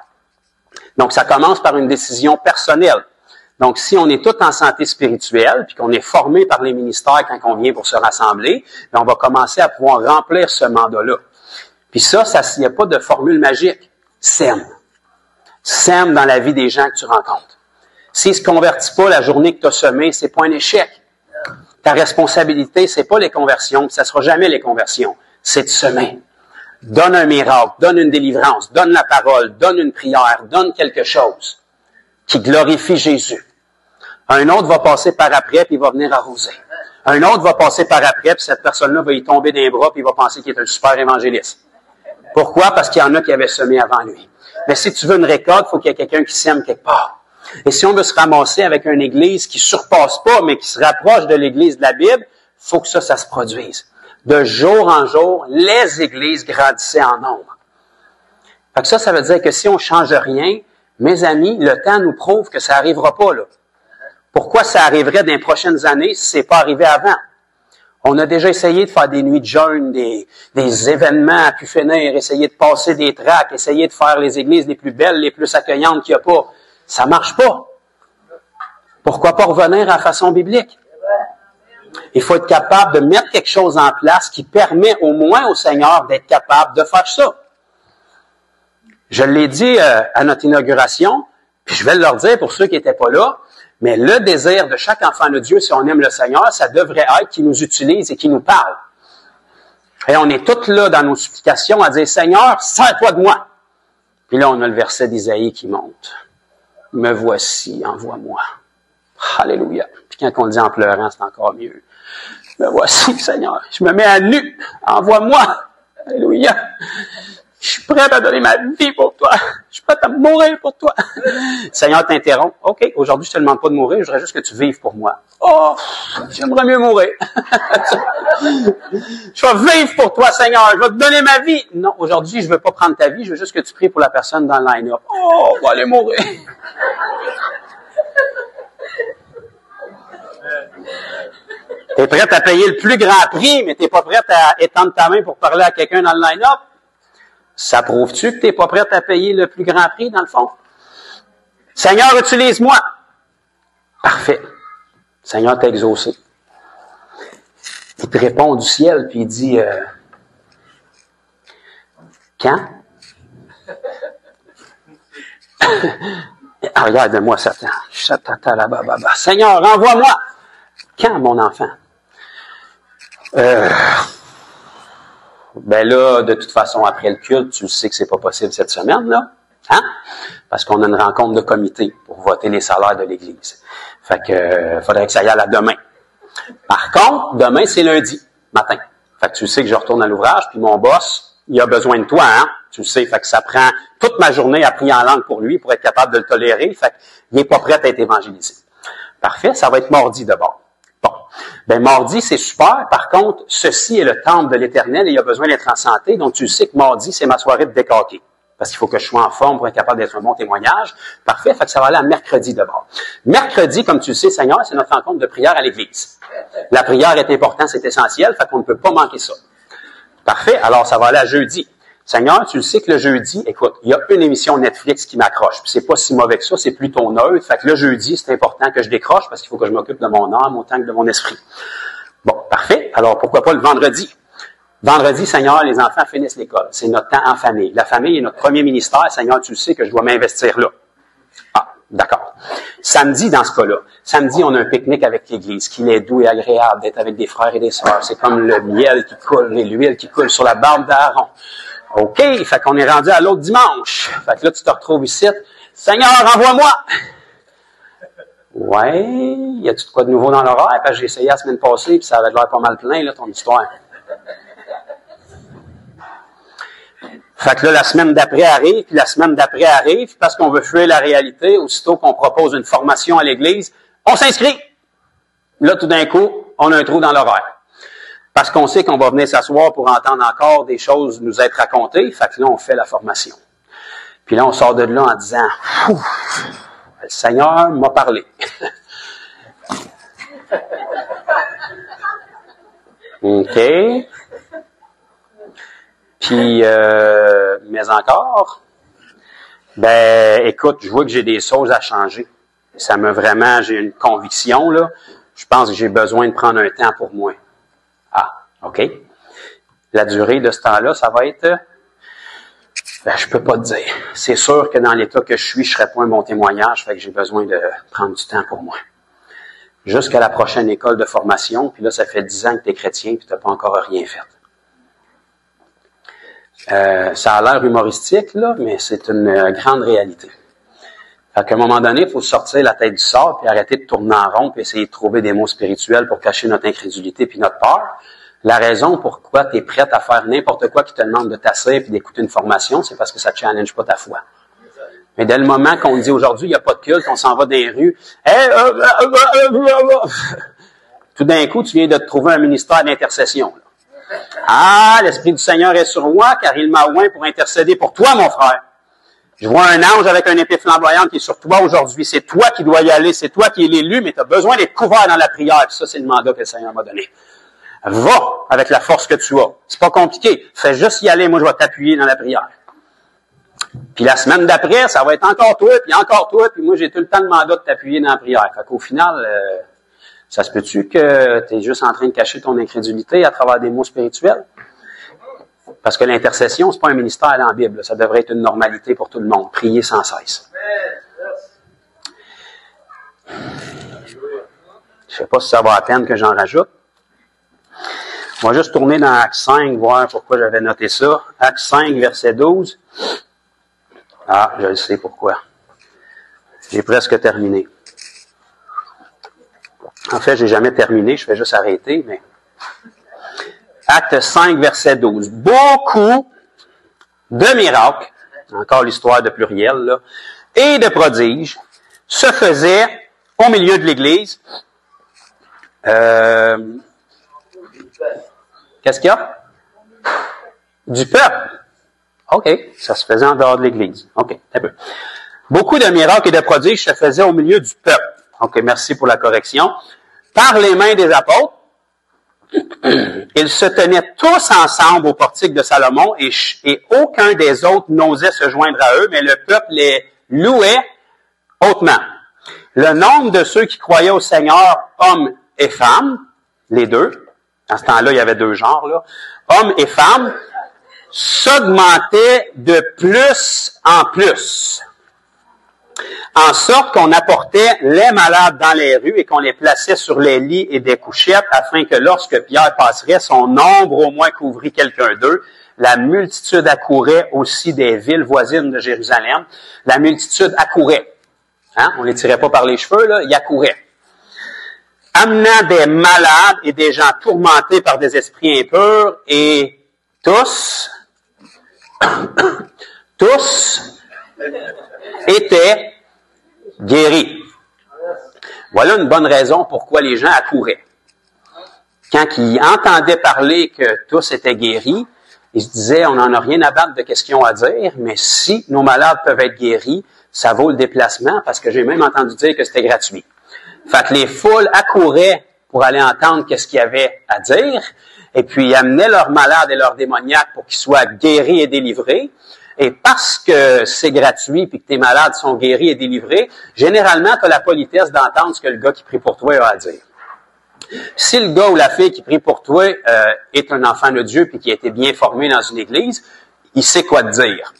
Donc, ça commence par une décision personnelle. Donc, si on est tous en santé spirituelle, puis qu'on est formé par les ministères quand on vient pour se rassembler, bien, on va commencer à pouvoir remplir ce mandat-là. Puis ça, il n'y a pas de formule magique. Sème. Sème dans la vie des gens que tu rencontres. S'ils ne se convertissent pas la journée que tu as semé, c'est pas un échec. Ta responsabilité, c'est pas les conversions, puis ça sera jamais les conversions. C'est de semer. Donne un miracle, donne une délivrance, donne la parole, donne une prière, donne quelque chose qui glorifie Jésus. Un autre va passer par après, puis il va venir arroser. Un autre va passer par après, puis cette personne-là va y tomber dans les bras, puis il va penser qu'il est un super évangéliste. Pourquoi? Parce qu'il y en a qui avaient semé avant lui. Mais si tu veux une récolte, il faut qu'il y ait quelqu'un qui sème quelque part. Et si on veut se ramasser avec une église qui surpasse pas, mais qui se rapproche de l'église de la Bible, il faut que ça se produise. De jour en jour, les églises grandissaient en nombre. Fait que ça veut dire que si on change rien, mes amis, le temps nous prouve que ça n'arrivera pas, là. Pourquoi ça arriverait dans les prochaines années si c'est pas arrivé avant? On a déjà essayé de faire des nuits de jeûne, des événements à pu finir, essayer de passer des tracts, essayer de faire les églises les plus belles, les plus accueillantes qu'il n'y a pas. Ça marche pas. Pourquoi pas revenir à la façon biblique? Il faut être capable de mettre quelque chose en place qui permet au moins au Seigneur d'être capable de faire ça. Je l'ai dit à notre inauguration, puis je vais leur dire pour ceux qui n'étaient pas là, mais le désir de chaque enfant de Dieu, si on aime le Seigneur, ça devrait être qu'il nous utilise et qu'il nous parle. Et on est tous là dans nos supplications à dire, Seigneur, sers-toi de moi. Puis là, on a le verset d'Isaïe qui monte. Me voici, envoie-moi. Alléluia. Puis quand on le dit en pleurant, c'est encore mieux. Me voici, Seigneur. Je me mets à nu. Envoie-moi. Alléluia. Je suis prêt à donner ma vie pour toi. Je suis prêt à mourir pour toi. Seigneur t'interrompt. OK, aujourd'hui, je te demande pas de mourir, je voudrais juste que tu vives pour moi. Oh, j'aimerais mieux mourir. Je vais vivre pour toi, Seigneur. Je vais te donner ma vie. Non, aujourd'hui, je veux pas prendre ta vie, je veux juste que tu pries pour la personne dans le line-up. Oh, on va aller mourir. T'es prête à payer le plus grand prix, mais t'es pas prête à étendre ta main pour parler à quelqu'un dans le line-up? Ça prouve-tu que tu n'es pas prête à payer le plus grand prix, dans le fond? Seigneur, utilise-moi. Parfait. Seigneur t'a exaucé. Il te répond du ciel, puis il dit, quand? Regarde-moi, Satan. Seigneur, envoie-moi. Quand, mon enfant? Ben là, de toute façon, après le culte, tu sais que c'est pas possible cette semaine, là. Hein? Parce qu'on a une rencontre de comité pour voter les salaires de l'Église. Fait que, faudrait que ça y aille à demain. Par contre, demain, c'est lundi matin. Fait que tu sais que je retourne à l'ouvrage, puis mon boss, il a besoin de toi, hein? Tu sais, fait que ça prend toute ma journée à prier en langue pour lui, pour être capable de le tolérer. Fait qu'il est pas prêt à être évangélisé. Parfait, ça va être mardi d'abord. Bon. Ben, mardi, c'est super. Par contre, ceci est le temple de l'Éternel et il a besoin d'être en santé. Donc, tu sais que mardi, c'est ma soirée de décaquer. Parce qu'il faut que je sois en forme pour être capable d'être un bon témoignage. Parfait. Fait que ça va aller à mercredi d'abord. Mercredi, comme tu le sais, Seigneur, c'est notre rencontre de prière à l'Église. La prière est importante, c'est essentiel. Fait qu'on ne peut pas manquer ça. Parfait. Alors, ça va aller à jeudi. Seigneur, tu le sais que le jeudi, écoute, il y a une émission Netflix qui m'accroche. Puis c'est pas si mauvais que ça, c'est plutôt neutre. Fait que le jeudi, c'est important que je décroche parce qu'il faut que je m'occupe de mon âme autant que de mon esprit. Bon, parfait. Alors, pourquoi pas le vendredi? Vendredi, Seigneur, les enfants finissent l'école. C'est notre temps en famille. La famille est notre premier ministère. Seigneur, tu le sais que je dois m'investir là. Ah, d'accord. Samedi, dans ce cas-là, samedi, on a un pique-nique avec l'Église, qu'il est doux et agréable d'être avec des frères et des sœurs. C'est comme le miel qui coule et l'huile qui coule sur la barbe d'Aaron. OK, fait qu'on est rendu à l'autre dimanche. Fait que là, tu te retrouves ici. Seigneur, envoie-moi! Ouais, y a-tu de quoi de nouveau dans l'horaire? Parce que j'ai essayé la semaine passée, puis ça avait l'air pas mal plein, là, ton histoire. Fait que là, la semaine d'après arrive, puis la semaine d'après arrive, parce qu'on veut fuir la réalité, aussitôt qu'on propose une formation à l'Église, on s'inscrit. Là, tout d'un coup, on a un trou dans l'horaire. Parce qu'on sait qu'on va venir s'asseoir pour entendre encore des choses nous être racontées, fait que là, on fait la formation. Puis là, on sort de là en disant, « Le Seigneur m'a parlé. » OK. Puis, mais encore, ben, écoute, je vois que j'ai des choses à changer. Ça me vraiment, j'ai une conviction, là. Je pense que j'ai besoin de prendre un temps pour moi. Ah, OK. La durée de ce temps-là, ça va être, ben, je peux pas te dire. C'est sûr que dans l'état que je suis, je serais pas un bon témoignage, fait que j'ai besoin de prendre du temps pour moi. Jusqu'à la prochaine école de formation, puis là, ça fait 10 ans que tu es chrétien, puis tu n'as pas encore rien fait. Ça a l'air humoristique, là, mais c'est une grande réalité. Fait qu'à un moment donné, il faut sortir la tête du sable, puis arrêter de tourner en rond, puis essayer de trouver des mots spirituels pour cacher notre incrédulité puis notre peur. La raison pourquoi tu es prête à faire n'importe quoi qui te demande de t'asseoir puis d'écouter une formation, c'est parce que ça ne challenge pas ta foi. Mais dès le moment qu'on dit aujourd'hui, il n'y a pas de culte, on s'en va dans les rues, tout d'un coup, tu viens de te trouver un ministère d'intercession. Ah, l'Esprit du Seigneur est sur moi, car il m'a oint pour intercéder pour toi, mon frère. Je vois un ange avec un épée flamboyante qui est sur toi aujourd'hui. C'est toi qui dois y aller, c'est toi qui es l'élu, mais tu as besoin d'être couvert dans la prière. Puis ça, c'est le mandat que le Seigneur m'a donné. Va avec la force que tu as. C'est pas compliqué. Fais juste y aller, moi je vais t'appuyer dans la prière. Puis la semaine d'après, ça va être encore toi, puis moi j'ai tout le temps le mandat de t'appuyer dans la prière. Fait qu'au final, ça se peut-tu que tu es juste en train de cacher ton incrédulité à travers des mots spirituels? Parce que l'intercession, c'est pas un ministère dans la Bible. Ça devrait être une normalité pour tout le monde. Prier sans cesse. Je sais pas si ça va à peine que j'en rajoute. On va juste tourner dans Actes 5, voir pourquoi j'avais noté ça. Actes 5, verset 12. Ah, je le sais pourquoi. J'ai presque terminé. En fait, j'ai jamais terminé, je fais juste arrêter, mais... Acte 5, verset 12. Beaucoup de miracles, encore l'histoire de pluriel, là, et de prodiges se faisaient au milieu de l'Église. Qu'est-ce qu'il y a? Du peuple. OK, ça se faisait en dehors de l'Église. OK, un peu. Beaucoup de miracles et de prodiges se faisaient au milieu du peuple. OK, merci pour la correction. Par les mains des apôtres, ils se tenaient tous ensemble au portique de Salomon et aucun des autres n'osait se joindre à eux, mais le peuple les louait hautement. Le nombre de ceux qui croyaient au Seigneur, hommes et femmes, les deux, à ce temps-là, il y avait deux genres, là, hommes et femmes, s'augmentait de plus en plus. En sorte qu'on apportait les malades dans les rues et qu'on les plaçait sur les lits et des couchettes afin que lorsque Pierre passerait, son ombre au moins couvrit quelqu'un d'eux. La multitude accourait aussi des villes voisines de Jérusalem. La multitude accourait. Hein? On les tirait pas par les cheveux, là, ils accouraient. Amenant des malades et des gens tourmentés par des esprits impurs et tous étaient guéris. Voilà une bonne raison pourquoi les gens accouraient. quand il entendait parler que tous étaient guéris, il se disait, on n'en a rien à battre de ce qu'ils ont à dire, mais si nos malades peuvent être guéris, ça vaut le déplacement, parce que j'ai même entendu dire que c'était gratuit. Fait que les foules accouraient pour aller entendre qu'est-ce qu'il y avait à dire, et puis ils amenaient leurs malades et leurs démoniaques pour qu'ils soient guéris et délivrés. Et parce que c'est gratuit puis que tes malades sont guéris et délivrés, généralement, tu as la politesse d'entendre ce que le gars qui prie pour toi a à dire. Si le gars ou la fille qui prie pour toi est un enfant de Dieu puis qui a été bien formé dans une église, il sait quoi te dire.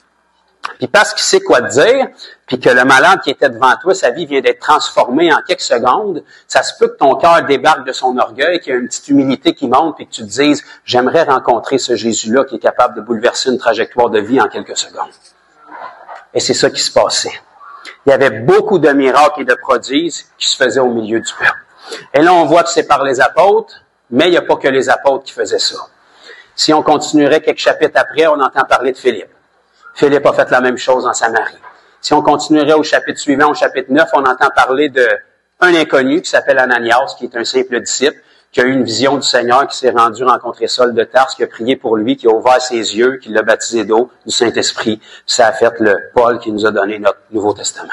Puis parce qu'il sait quoi te dire, puis que le malade qui était devant toi, sa vie vient d'être transformée en quelques secondes, ça se peut que ton cœur débarque de son orgueil, qu'il y a une petite humilité qui monte, puis que tu te dises, j'aimerais rencontrer ce Jésus-là qui est capable de bouleverser une trajectoire de vie en quelques secondes. Et c'est ça qui se passait. Il y avait beaucoup de miracles et de prodiges qui se faisaient au milieu du peuple. Et là, on voit que c'est par les apôtres, mais il n'y a pas que les apôtres qui faisaient ça. Si on continuerait quelques chapitres après, on entend parler de Philippe. Philippe a fait la même chose en Samarie. Si on continuerait au chapitre suivant, au chapitre 9, on entend parler d'un inconnu qui s'appelle Ananias, qui est un simple disciple, qui a eu une vision du Seigneur, qui s'est rendu rencontrer Saul de Tarse, qui a prié pour lui, qui a ouvert ses yeux, qui l'a baptisé d'eau, du Saint-Esprit. Ça a fait le Paul qui nous a donné notre Nouveau Testament.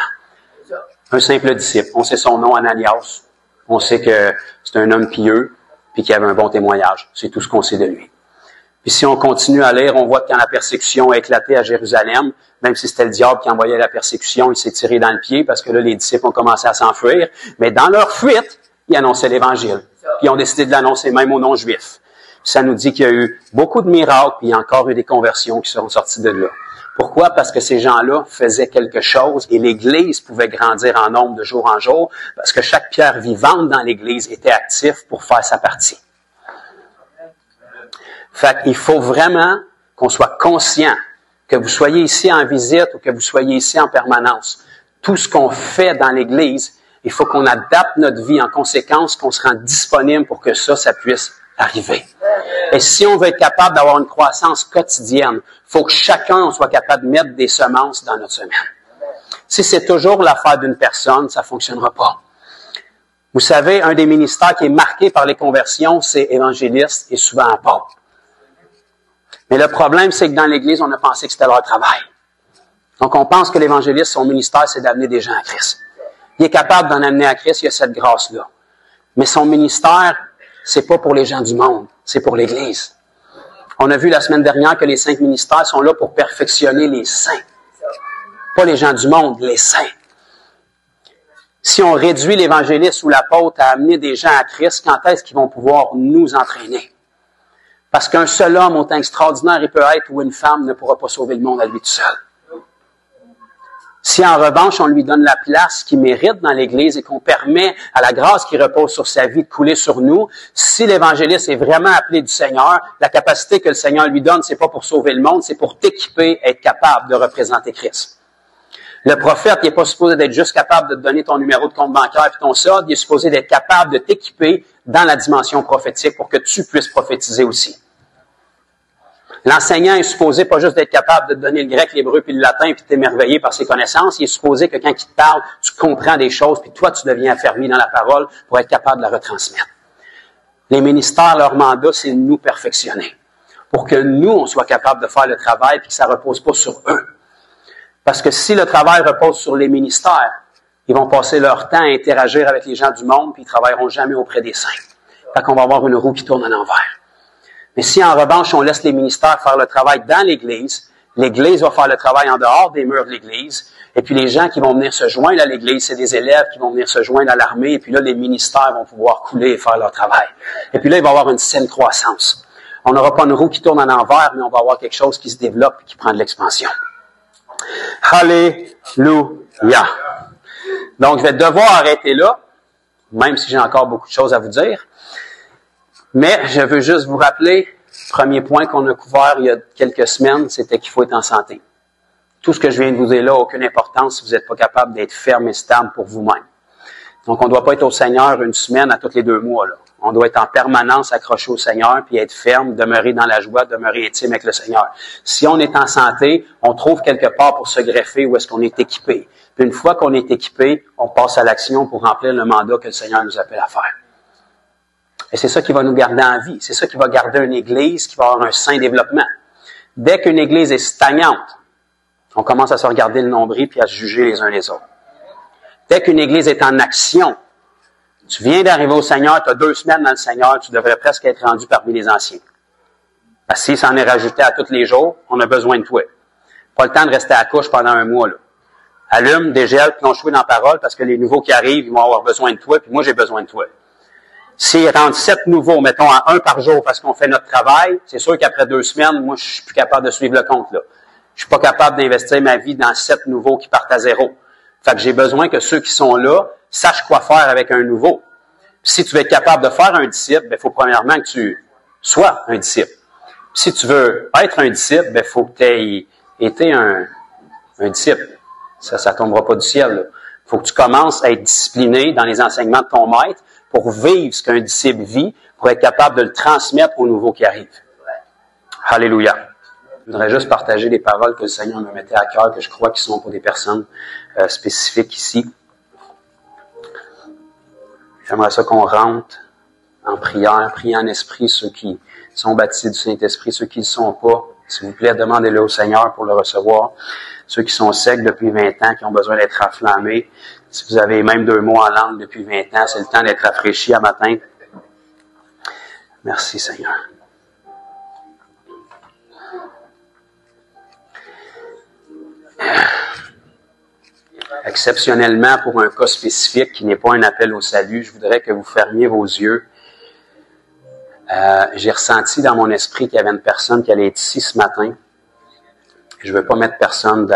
Un simple disciple. On sait son nom, Ananias. On sait que c'est un homme pieux, puis qu'il avait un bon témoignage. C'est tout ce qu'on sait de lui. Puis si on continue à lire, on voit que quand la persécution a éclaté à Jérusalem, même si c'était le diable qui envoyait la persécution, il s'est tiré dans le pied parce que là, les disciples ont commencé à s'enfuir. Mais dans leur fuite, ils annonçaient l'Évangile. Puis ils ont décidé de l'annoncer même aux non-juifs. Ça nous dit qu'il y a eu beaucoup de miracles, puis il y a encore eu des conversions qui seront sorties de là. Pourquoi? Parce que ces gens-là faisaient quelque chose et l'Église pouvait grandir en nombre de jour en jour parce que chaque pierre vivante dans l'Église était active pour faire sa partie. Fait qu'il faut vraiment qu'on soit conscient, que vous soyez ici en visite ou que vous soyez ici en permanence. Tout ce qu'on fait dans l'Église, il faut qu'on adapte notre vie en conséquence, qu'on se rende disponible pour que ça puisse arriver. Et si on veut être capable d'avoir une croissance quotidienne, il faut que chacun soit capable de mettre des semences dans notre semaine. Si c'est toujours l'affaire d'une personne, ça ne fonctionnera pas. Vous savez, un des ministères qui est marqué par les conversions, c'est évangéliste et souvent apôtre. Mais le problème, c'est que dans l'Église, on a pensé que c'était leur travail. Donc, on pense que l'évangéliste, son ministère, c'est d'amener des gens à Christ. Il est capable d'en amener à Christ, il y a cette grâce-là. Mais son ministère, c'est pas pour les gens du monde, c'est pour l'Église. On a vu la semaine dernière que les 5 ministères sont là pour perfectionner les saints. Pas les gens du monde, les saints. Si on réduit l'évangéliste ou l'apôtre à amener des gens à Christ, quand est-ce qu'ils vont pouvoir nous entraîner? Parce qu'un seul homme, autant extraordinaire il peut être, ou une femme ne pourra pas sauver le monde à lui tout seul. Si en revanche, on lui donne la place qu'il mérite dans l'Église et qu'on permet à la grâce qui repose sur sa vie de couler sur nous, si l'évangéliste est vraiment appelé du Seigneur, la capacité que le Seigneur lui donne, c'est pas pour sauver le monde, c'est pour t'équiper, être capable de représenter Christ. Le prophète, il n'est pas supposé d'être juste capable de te donner ton numéro de compte bancaire et ton solde, il est supposé d'être capable de t'équiper dans la dimension prophétique pour que tu puisses prophétiser aussi. L'enseignant est supposé pas juste d'être capable de te donner le grec, l'hébreu puis le latin puis t'émerveiller par ses connaissances. Il est supposé que quand il te parle, tu comprends des choses puis toi, tu deviens affermi dans la parole pour être capable de la retransmettre. Les ministères, leur mandat, c'est de nous perfectionner. Pour que nous, on soit capable de faire le travail puis que ça repose pas sur eux. Parce que si le travail repose sur les ministères, ils vont passer leur temps à interagir avec les gens du monde puis ils travailleront jamais auprès des saints. Fait qu'on va avoir une roue qui tourne à l'envers. Mais si en revanche, on laisse les ministères faire le travail dans l'Église, l'Église va faire le travail en dehors des murs de l'Église, et puis les gens qui vont venir se joindre à l'Église, c'est des élèves qui vont venir se joindre à l'armée, et puis là, les ministères vont pouvoir couler et faire leur travail. Et puis là, il va y avoir une saine croissance. On n'aura pas une roue qui tourne à l'envers, mais on va avoir quelque chose qui se développe et qui prend de l'expansion. Alléluia! Donc, je vais devoir arrêter là, même si j'ai encore beaucoup de choses à vous dire. Mais je veux juste vous rappeler, premier point qu'on a couvert il y a quelques semaines, c'était qu'il faut être en santé. Tout ce que je viens de vous dire là n'a aucune importance si vous n'êtes pas capable d'être ferme et stable pour vous-même. Donc, on ne doit pas être au Seigneur une semaine à tous les 2 mois. Là. On doit être en permanence accroché au Seigneur, puis être ferme, demeurer dans la joie, demeurer intime avec le Seigneur. Si on est en santé, on trouve quelque part pour se greffer où est-ce qu'on est équipé. Puis une fois qu'on est équipé, on passe à l'action pour remplir le mandat que le Seigneur nous appelle à faire. Et c'est ça qui va nous garder en vie. C'est ça qui va garder une Église qui va avoir un sain développement. Dès qu'une Église est stagnante, on commence à se regarder le nombril puis à se juger les uns les autres. Dès qu'une Église est en action, tu viens d'arriver au Seigneur, tu as 2 semaines dans le Seigneur, tu devrais presque être rendu parmi les anciens. Parce que s'il s'en est rajouté à tous les jours, on a besoin de toi. Pas le temps de rester à la couche pendant un mois, là. Allume, dégèle, plonge-toi dans la parole, parce que les nouveaux qui arrivent, ils vont avoir besoin de toi, puis moi, j'ai besoin de toi. S'il rentre 7 nouveaux, mettons à 1 par jour parce qu'on fait notre travail, c'est sûr qu'après 2 semaines, moi, je suis plus capable de suivre le compte, là. Je suis pas capable d'investir ma vie dans 7 nouveaux qui partent à 0. Fait que j'ai besoin que ceux qui sont là sachent quoi faire avec un nouveau. Si tu veux être capable de faire un disciple, il faut premièrement que tu sois un disciple. Si tu veux être un disciple, il faut que tu aies été un disciple. Ça tombera pas du ciel. Il faut que tu commences à être discipliné dans les enseignements de ton maître pour vivre ce qu'un disciple vit, pour être capable de le transmettre aux nouveaux qui arrivent. Alléluia. Je voudrais juste partager des paroles que le Seigneur me mettait à cœur, que je crois qui sont pour des personnes spécifiques ici. J'aimerais ça qu'on rentre en prière, prier en esprit, ceux qui sont baptisés du Saint-Esprit, ceux qui ne le sont pas. S'il vous plaît, demandez-le au Seigneur pour le recevoir. Ceux qui sont secs depuis 20 ans, qui ont besoin d'être raflammés. Si vous avez même 2 mots en langue depuis 20 ans, c'est le temps d'être rafraîchi à matin. Merci, Seigneur. Exceptionnellement, pour un cas spécifique qui n'est pas un appel au salut, je voudrais que vous fermiez vos yeux. J'ai ressenti dans mon esprit qu'il y avait une personne qui allait être ici ce matin. Je ne veux pas mettre personne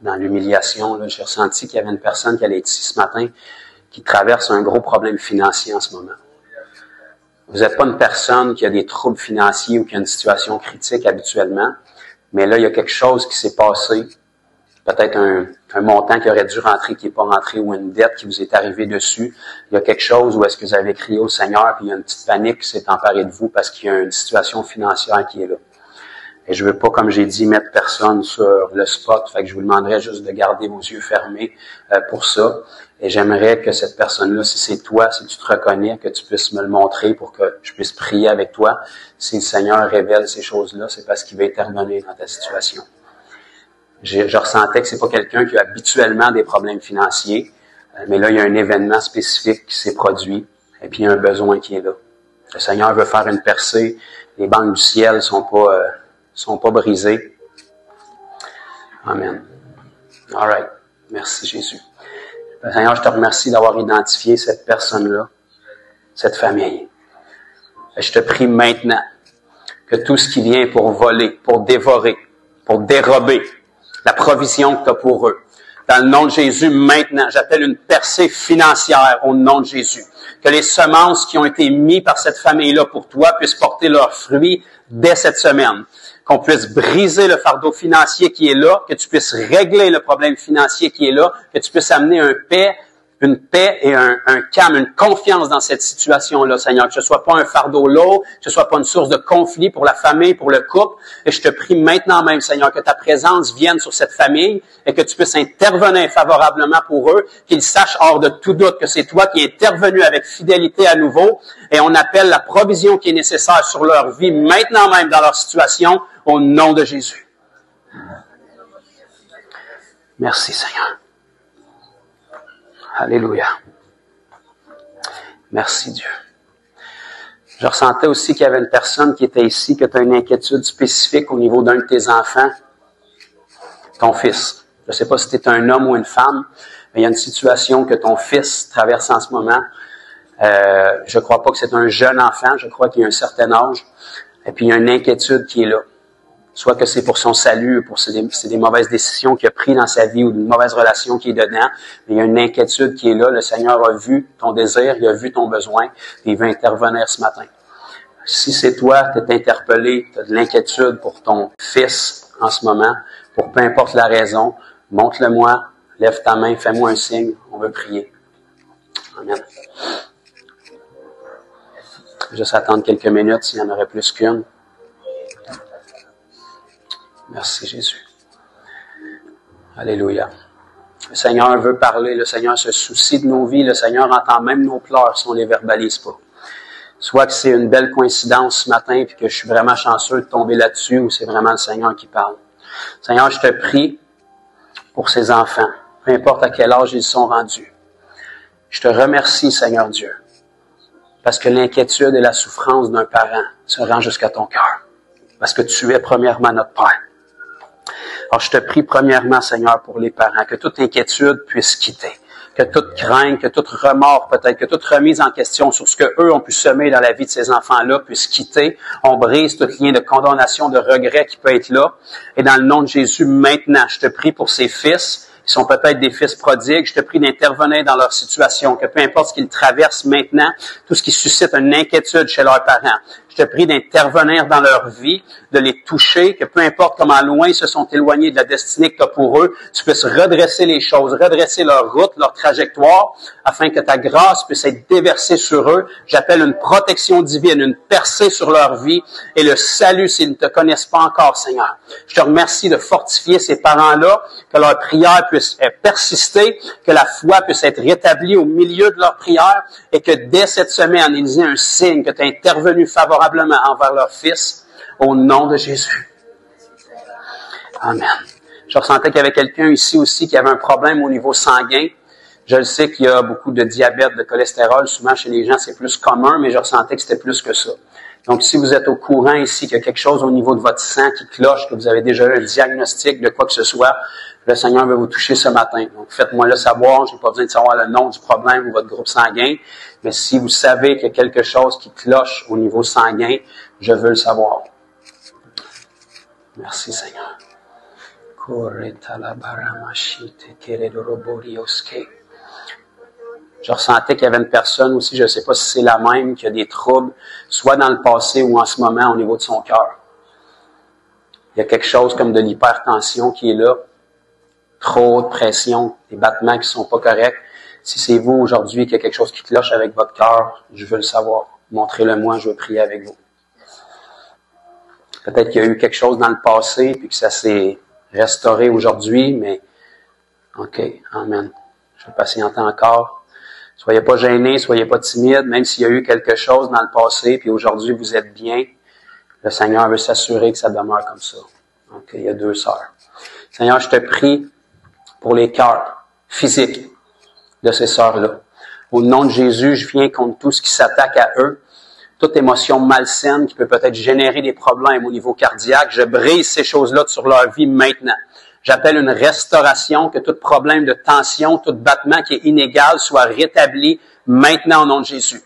dans l'humiliation. Là. J'ai ressenti qu'il y avait une personne qui allait être ici ce matin qui traverse un gros problème financier en ce moment. Vous n'êtes pas une personne qui a des troubles financiers ou qui a une situation critique habituellement, mais là, il y a quelque chose qui s'est passé. Peut-être un montant qui aurait dû rentrer, qui n'est pas rentré, ou une dette qui vous est arrivée dessus. Il y a quelque chose où est-ce que vous avez crié au Seigneur, puis il y a une petite panique qui s'est emparée de vous parce qu'il y a une situation financière qui est là. Et je veux pas, comme j'ai dit, mettre personne sur le spot. Fait que je vous demanderais juste de garder vos yeux fermés pour ça. Et j'aimerais que cette personne-là, si c'est toi, si tu te reconnais, que tu puisses me le montrer pour que je puisse prier avec toi. Si le Seigneur révèle ces choses-là, c'est parce qu'il va intervenir dans ta situation. Je ressentais que c'est pas quelqu'un qui a habituellement des problèmes financiers, mais là, il y a un événement spécifique qui s'est produit, et puis il y a un besoin qui est là. Le Seigneur veut faire une percée, les bancs du ciel sont pas brisées. Amen. All right. Merci, Jésus. Seigneur, je te remercie d'avoir identifié cette personne-là, cette famille. Et je te prie maintenant que tout ce qui vient pour voler, pour dévorer, pour dérober la provision que tu as pour eux, dans le nom de Jésus, maintenant, j'appelle une percée financière au nom de Jésus. Que les semences qui ont été mises par cette famille-là pour toi puissent porter leurs fruits dès cette semaine. Qu'on puisse briser le fardeau financier qui est là, que tu puisses régler le problème financier qui est là, que tu puisses amener une paix et un calme, une confiance dans cette situation-là, Seigneur. Que ce soit pas un fardeau lourd, que ce soit pas une source de conflit pour la famille, pour le couple. Et je te prie maintenant même, Seigneur, que ta présence vienne sur cette famille et que tu puisses intervenir favorablement pour eux, qu'ils sachent hors de tout doute que c'est toi qui es intervenu avec fidélité à nouveau. Et on appelle la provision qui est nécessaire sur leur vie maintenant même dans leur situation, au nom de Jésus. Merci, Seigneur. Alléluia. Merci Dieu. Je ressentais aussi qu'il y avait une personne qui était ici, que tu as une inquiétude spécifique au niveau d'un de tes enfants, ton fils. Je ne sais pas si tu es un homme ou une femme, mais il y a une situation que ton fils traverse en ce moment. Je ne crois pas que c'est un jeune enfant, je crois qu'il y a un certain âge. Et puis il y a une inquiétude qui est là. Soit que c'est pour son salut, pour c'est des mauvaises décisions qu'il a prises dans sa vie ou une mauvaise relation qui est dedans. Mais il y a une inquiétude qui est là. Le Seigneur a vu ton désir, il a vu ton besoin, et il veut intervenir ce matin. Si c'est toi, tu es interpellé, tu as de l'inquiétude pour ton fils en ce moment, pour peu importe la raison, montre-le-moi, lève ta main, fais-moi un signe, on veut prier. Amen. Juste attendre quelques minutes s'il y en aurait plus qu'une. Merci Jésus. Alléluia. Le Seigneur veut parler, le Seigneur se soucie de nos vies, le Seigneur entend même nos pleurs si on ne les verbalise pas. Soit que c'est une belle coïncidence ce matin, puis que je suis vraiment chanceux de tomber là-dessus, ou c'est vraiment le Seigneur qui parle. Seigneur, je te prie pour ces enfants, peu importe à quel âge ils sont rendus. Je te remercie, Seigneur Dieu, parce que l'inquiétude et la souffrance d'un parent se rend jusqu'à ton cœur, parce que tu es premièrement notre Père. Alors, je te prie premièrement, Seigneur, pour les parents, que toute inquiétude puisse quitter, que toute crainte, que toute remords peut-être, que toute remise en question sur ce qu'eux ont pu semer dans la vie de ces enfants-là puisse quitter. On brise tout lien de condamnation, de regret qui peut être là. Et dans le nom de Jésus, maintenant, je te prie pour ces fils, qui sont peut-être des fils prodigues, je te prie d'intervenir dans leur situation, que peu importe ce qu'ils traversent maintenant, tout ce qui suscite une inquiétude chez leurs parents, je te prie d'intervenir dans leur vie, de les toucher, que peu importe comment loin ils se sont éloignés de la destinée que tu as pour eux, tu puisses redresser les choses, redresser leur route, leur trajectoire, afin que ta grâce puisse être déversée sur eux. J'appelle une protection divine, une percée sur leur vie et le salut s'ils ne te connaissent pas encore, Seigneur. Je te remercie de fortifier ces parents-là, que leur prière puisse persister, que la foi puisse être rétablie au milieu de leur prière et que dès cette semaine, ils aient un signe que tu as intervenu favorablement envers leur fils, au nom de Jésus. Amen. Je ressentais qu'il y avait quelqu'un ici aussi qui avait un problème au niveau sanguin. Je le sais qu'il y a beaucoup de diabète, de cholestérol. Souvent, chez les gens, c'est plus commun, mais je ressentais que c'était plus que ça. Donc, si vous êtes au courant ici qu'il y a quelque chose au niveau de votre sang qui cloche, que vous avez déjà eu un diagnostic de quoi que ce soit, le Seigneur veut vous toucher ce matin. Donc, faites-moi le savoir. Je n'ai pas besoin de savoir le nom du problème ou votre groupe sanguin. Mais si vous savez qu'il y a quelque chose qui cloche au niveau sanguin, je veux le savoir. Merci, Seigneur. Je ressentais qu'il y avait une personne aussi, je ne sais pas si c'est la même, qui a des troubles, soit dans le passé ou en ce moment au niveau de son cœur. Il y a quelque chose comme de l'hypertension qui est là, trop haute pression, des battements qui sont pas corrects. Si c'est vous aujourd'hui qu'il y a quelque chose qui cloche avec votre cœur, je veux le savoir. Montrez-le-moi, je veux prier avec vous. Peut-être qu'il y a eu quelque chose dans le passé, puis que ça s'est restauré aujourd'hui, mais OK, amen. Je vais patienter encore. Soyez pas gênés, soyez pas timides, même s'il y a eu quelque chose dans le passé, puis aujourd'hui vous êtes bien, le Seigneur veut s'assurer que ça demeure comme ça. OK, il y a 2 sœurs. Seigneur, je te prie pour les cœurs physiques de ces sœurs-là. Au nom de Jésus, je viens contre tout ce qui s'attaque à eux, toute émotion malsaine qui peut peut-être générer des problèmes au niveau cardiaque. Je brise ces choses-là sur leur vie maintenant. J'appelle une restauration, que tout problème de tension, tout battement qui est inégal soit rétabli maintenant au nom de Jésus.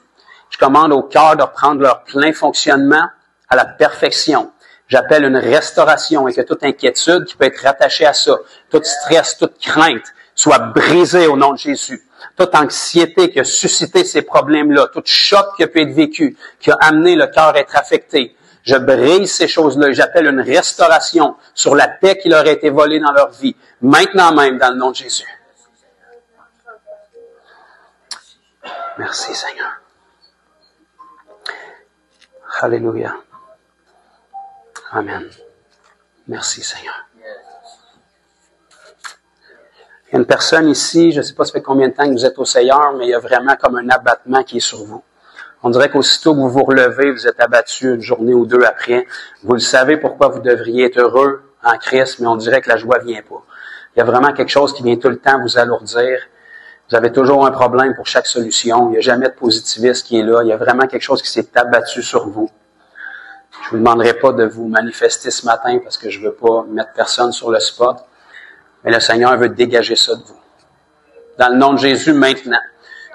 Je commande au cœur de reprendre leur plein fonctionnement à la perfection. J'appelle une restauration et que toute inquiétude qui peut être rattachée à ça, tout stress, toute crainte soit brisée au nom de Jésus. Toute anxiété qui a suscité ces problèmes-là, tout choc qui a pu être vécu, qui a amené le cœur à être affecté, je brise ces choses-là. J'appelle une restauration sur la paix qui leur a été volée dans leur vie, maintenant même, dans le nom de Jésus. Merci, Seigneur. Alléluia. Amen. Merci, Seigneur. Il y a une personne ici, je ne sais pas ça fait combien de temps que vous êtes au Seigneur, mais il y a vraiment comme un abattement qui est sur vous. On dirait qu'aussitôt que vous vous relevez, vous êtes abattu une journée ou 2 après. Vous le savez pourquoi vous devriez être heureux en Christ, mais on dirait que la joie vient pas. Il y a vraiment quelque chose qui vient tout le temps vous alourdir. Vous avez toujours un problème pour chaque solution. Il n'y a jamais de positivisme qui est là. Il y a vraiment quelque chose qui s'est abattu sur vous. Je vous demanderai pas de vous manifester ce matin parce que je veux pas mettre personne sur le spot. Mais le Seigneur veut dégager ça de vous. Dans le nom de Jésus, maintenant,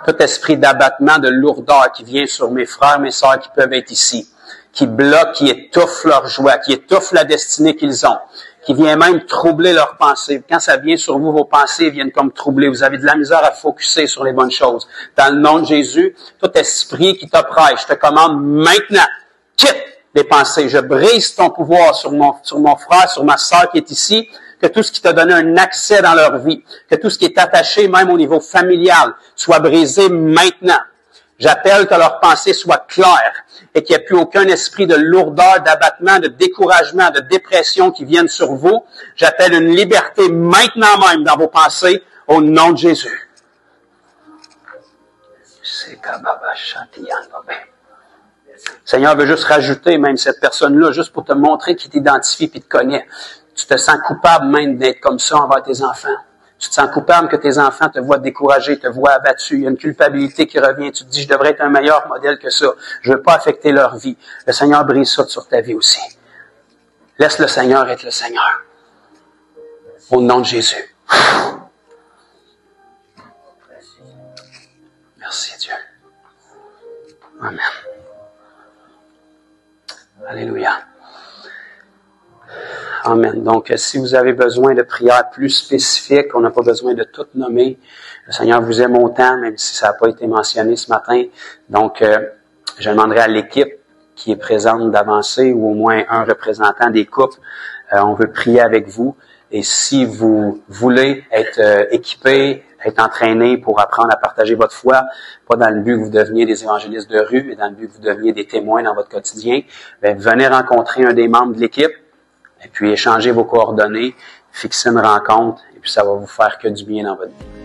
tout esprit d'abattement, de lourdeur qui vient sur mes frères, mes sœurs qui peuvent être ici, qui bloque, qui étouffe leur joie, qui étouffe la destinée qu'ils ont, qui vient même troubler leurs pensées. Quand ça vient sur vous, vos pensées viennent comme troubler. Vous avez de la misère à focusser sur les bonnes choses. Dans le nom de Jésus, tout esprit qui t'oppresse, je te commande maintenant, quitte les pensées. Je brise ton pouvoir sur mon frère, sur ma sœur qui est ici, que tout ce qui t'a donné un accès dans leur vie, que tout ce qui est attaché même au niveau familial soit brisé maintenant. J'appelle que leurs pensées soient claires et qu'il n'y ait plus aucun esprit de lourdeur, d'abattement, de découragement, de dépression qui viennent sur vous. J'appelle une liberté maintenant même dans vos pensées au nom de Jésus. Seigneur veut juste rajouter même cette personne-là, juste pour te montrer qu'il t'identifie et te connaît. Tu te sens coupable même d'être comme ça envers tes enfants. Tu te sens coupable que tes enfants te voient découragé, te voient abattu. Il y a une culpabilité qui revient. Tu te dis, je devrais être un meilleur modèle que ça. Je veux pas affecter leur vie. Le Seigneur brise ça sur ta vie aussi. Laisse le Seigneur être le Seigneur. Au nom de Jésus. Merci Dieu. Amen. Alléluia. Amen. Donc, si vous avez besoin de prières plus spécifiques, on n'a pas besoin de tout nommer. Le Seigneur vous aime autant, même si ça n'a pas été mentionné ce matin. Donc, je demanderai à l'équipe qui est présente d'avancer, ou au moins un représentant des couples. On veut prier avec vous. Et si vous voulez être équipé, être entraîné pour apprendre à partager votre foi, pas dans le but que vous deveniez des évangélistes de rue, mais dans le but que vous deveniez des témoins dans votre quotidien, venez rencontrer un des membres de l'équipe, et puis échanger vos coordonnées, fixer une rencontre, et puis ça va vous faire que du bien dans votre vie.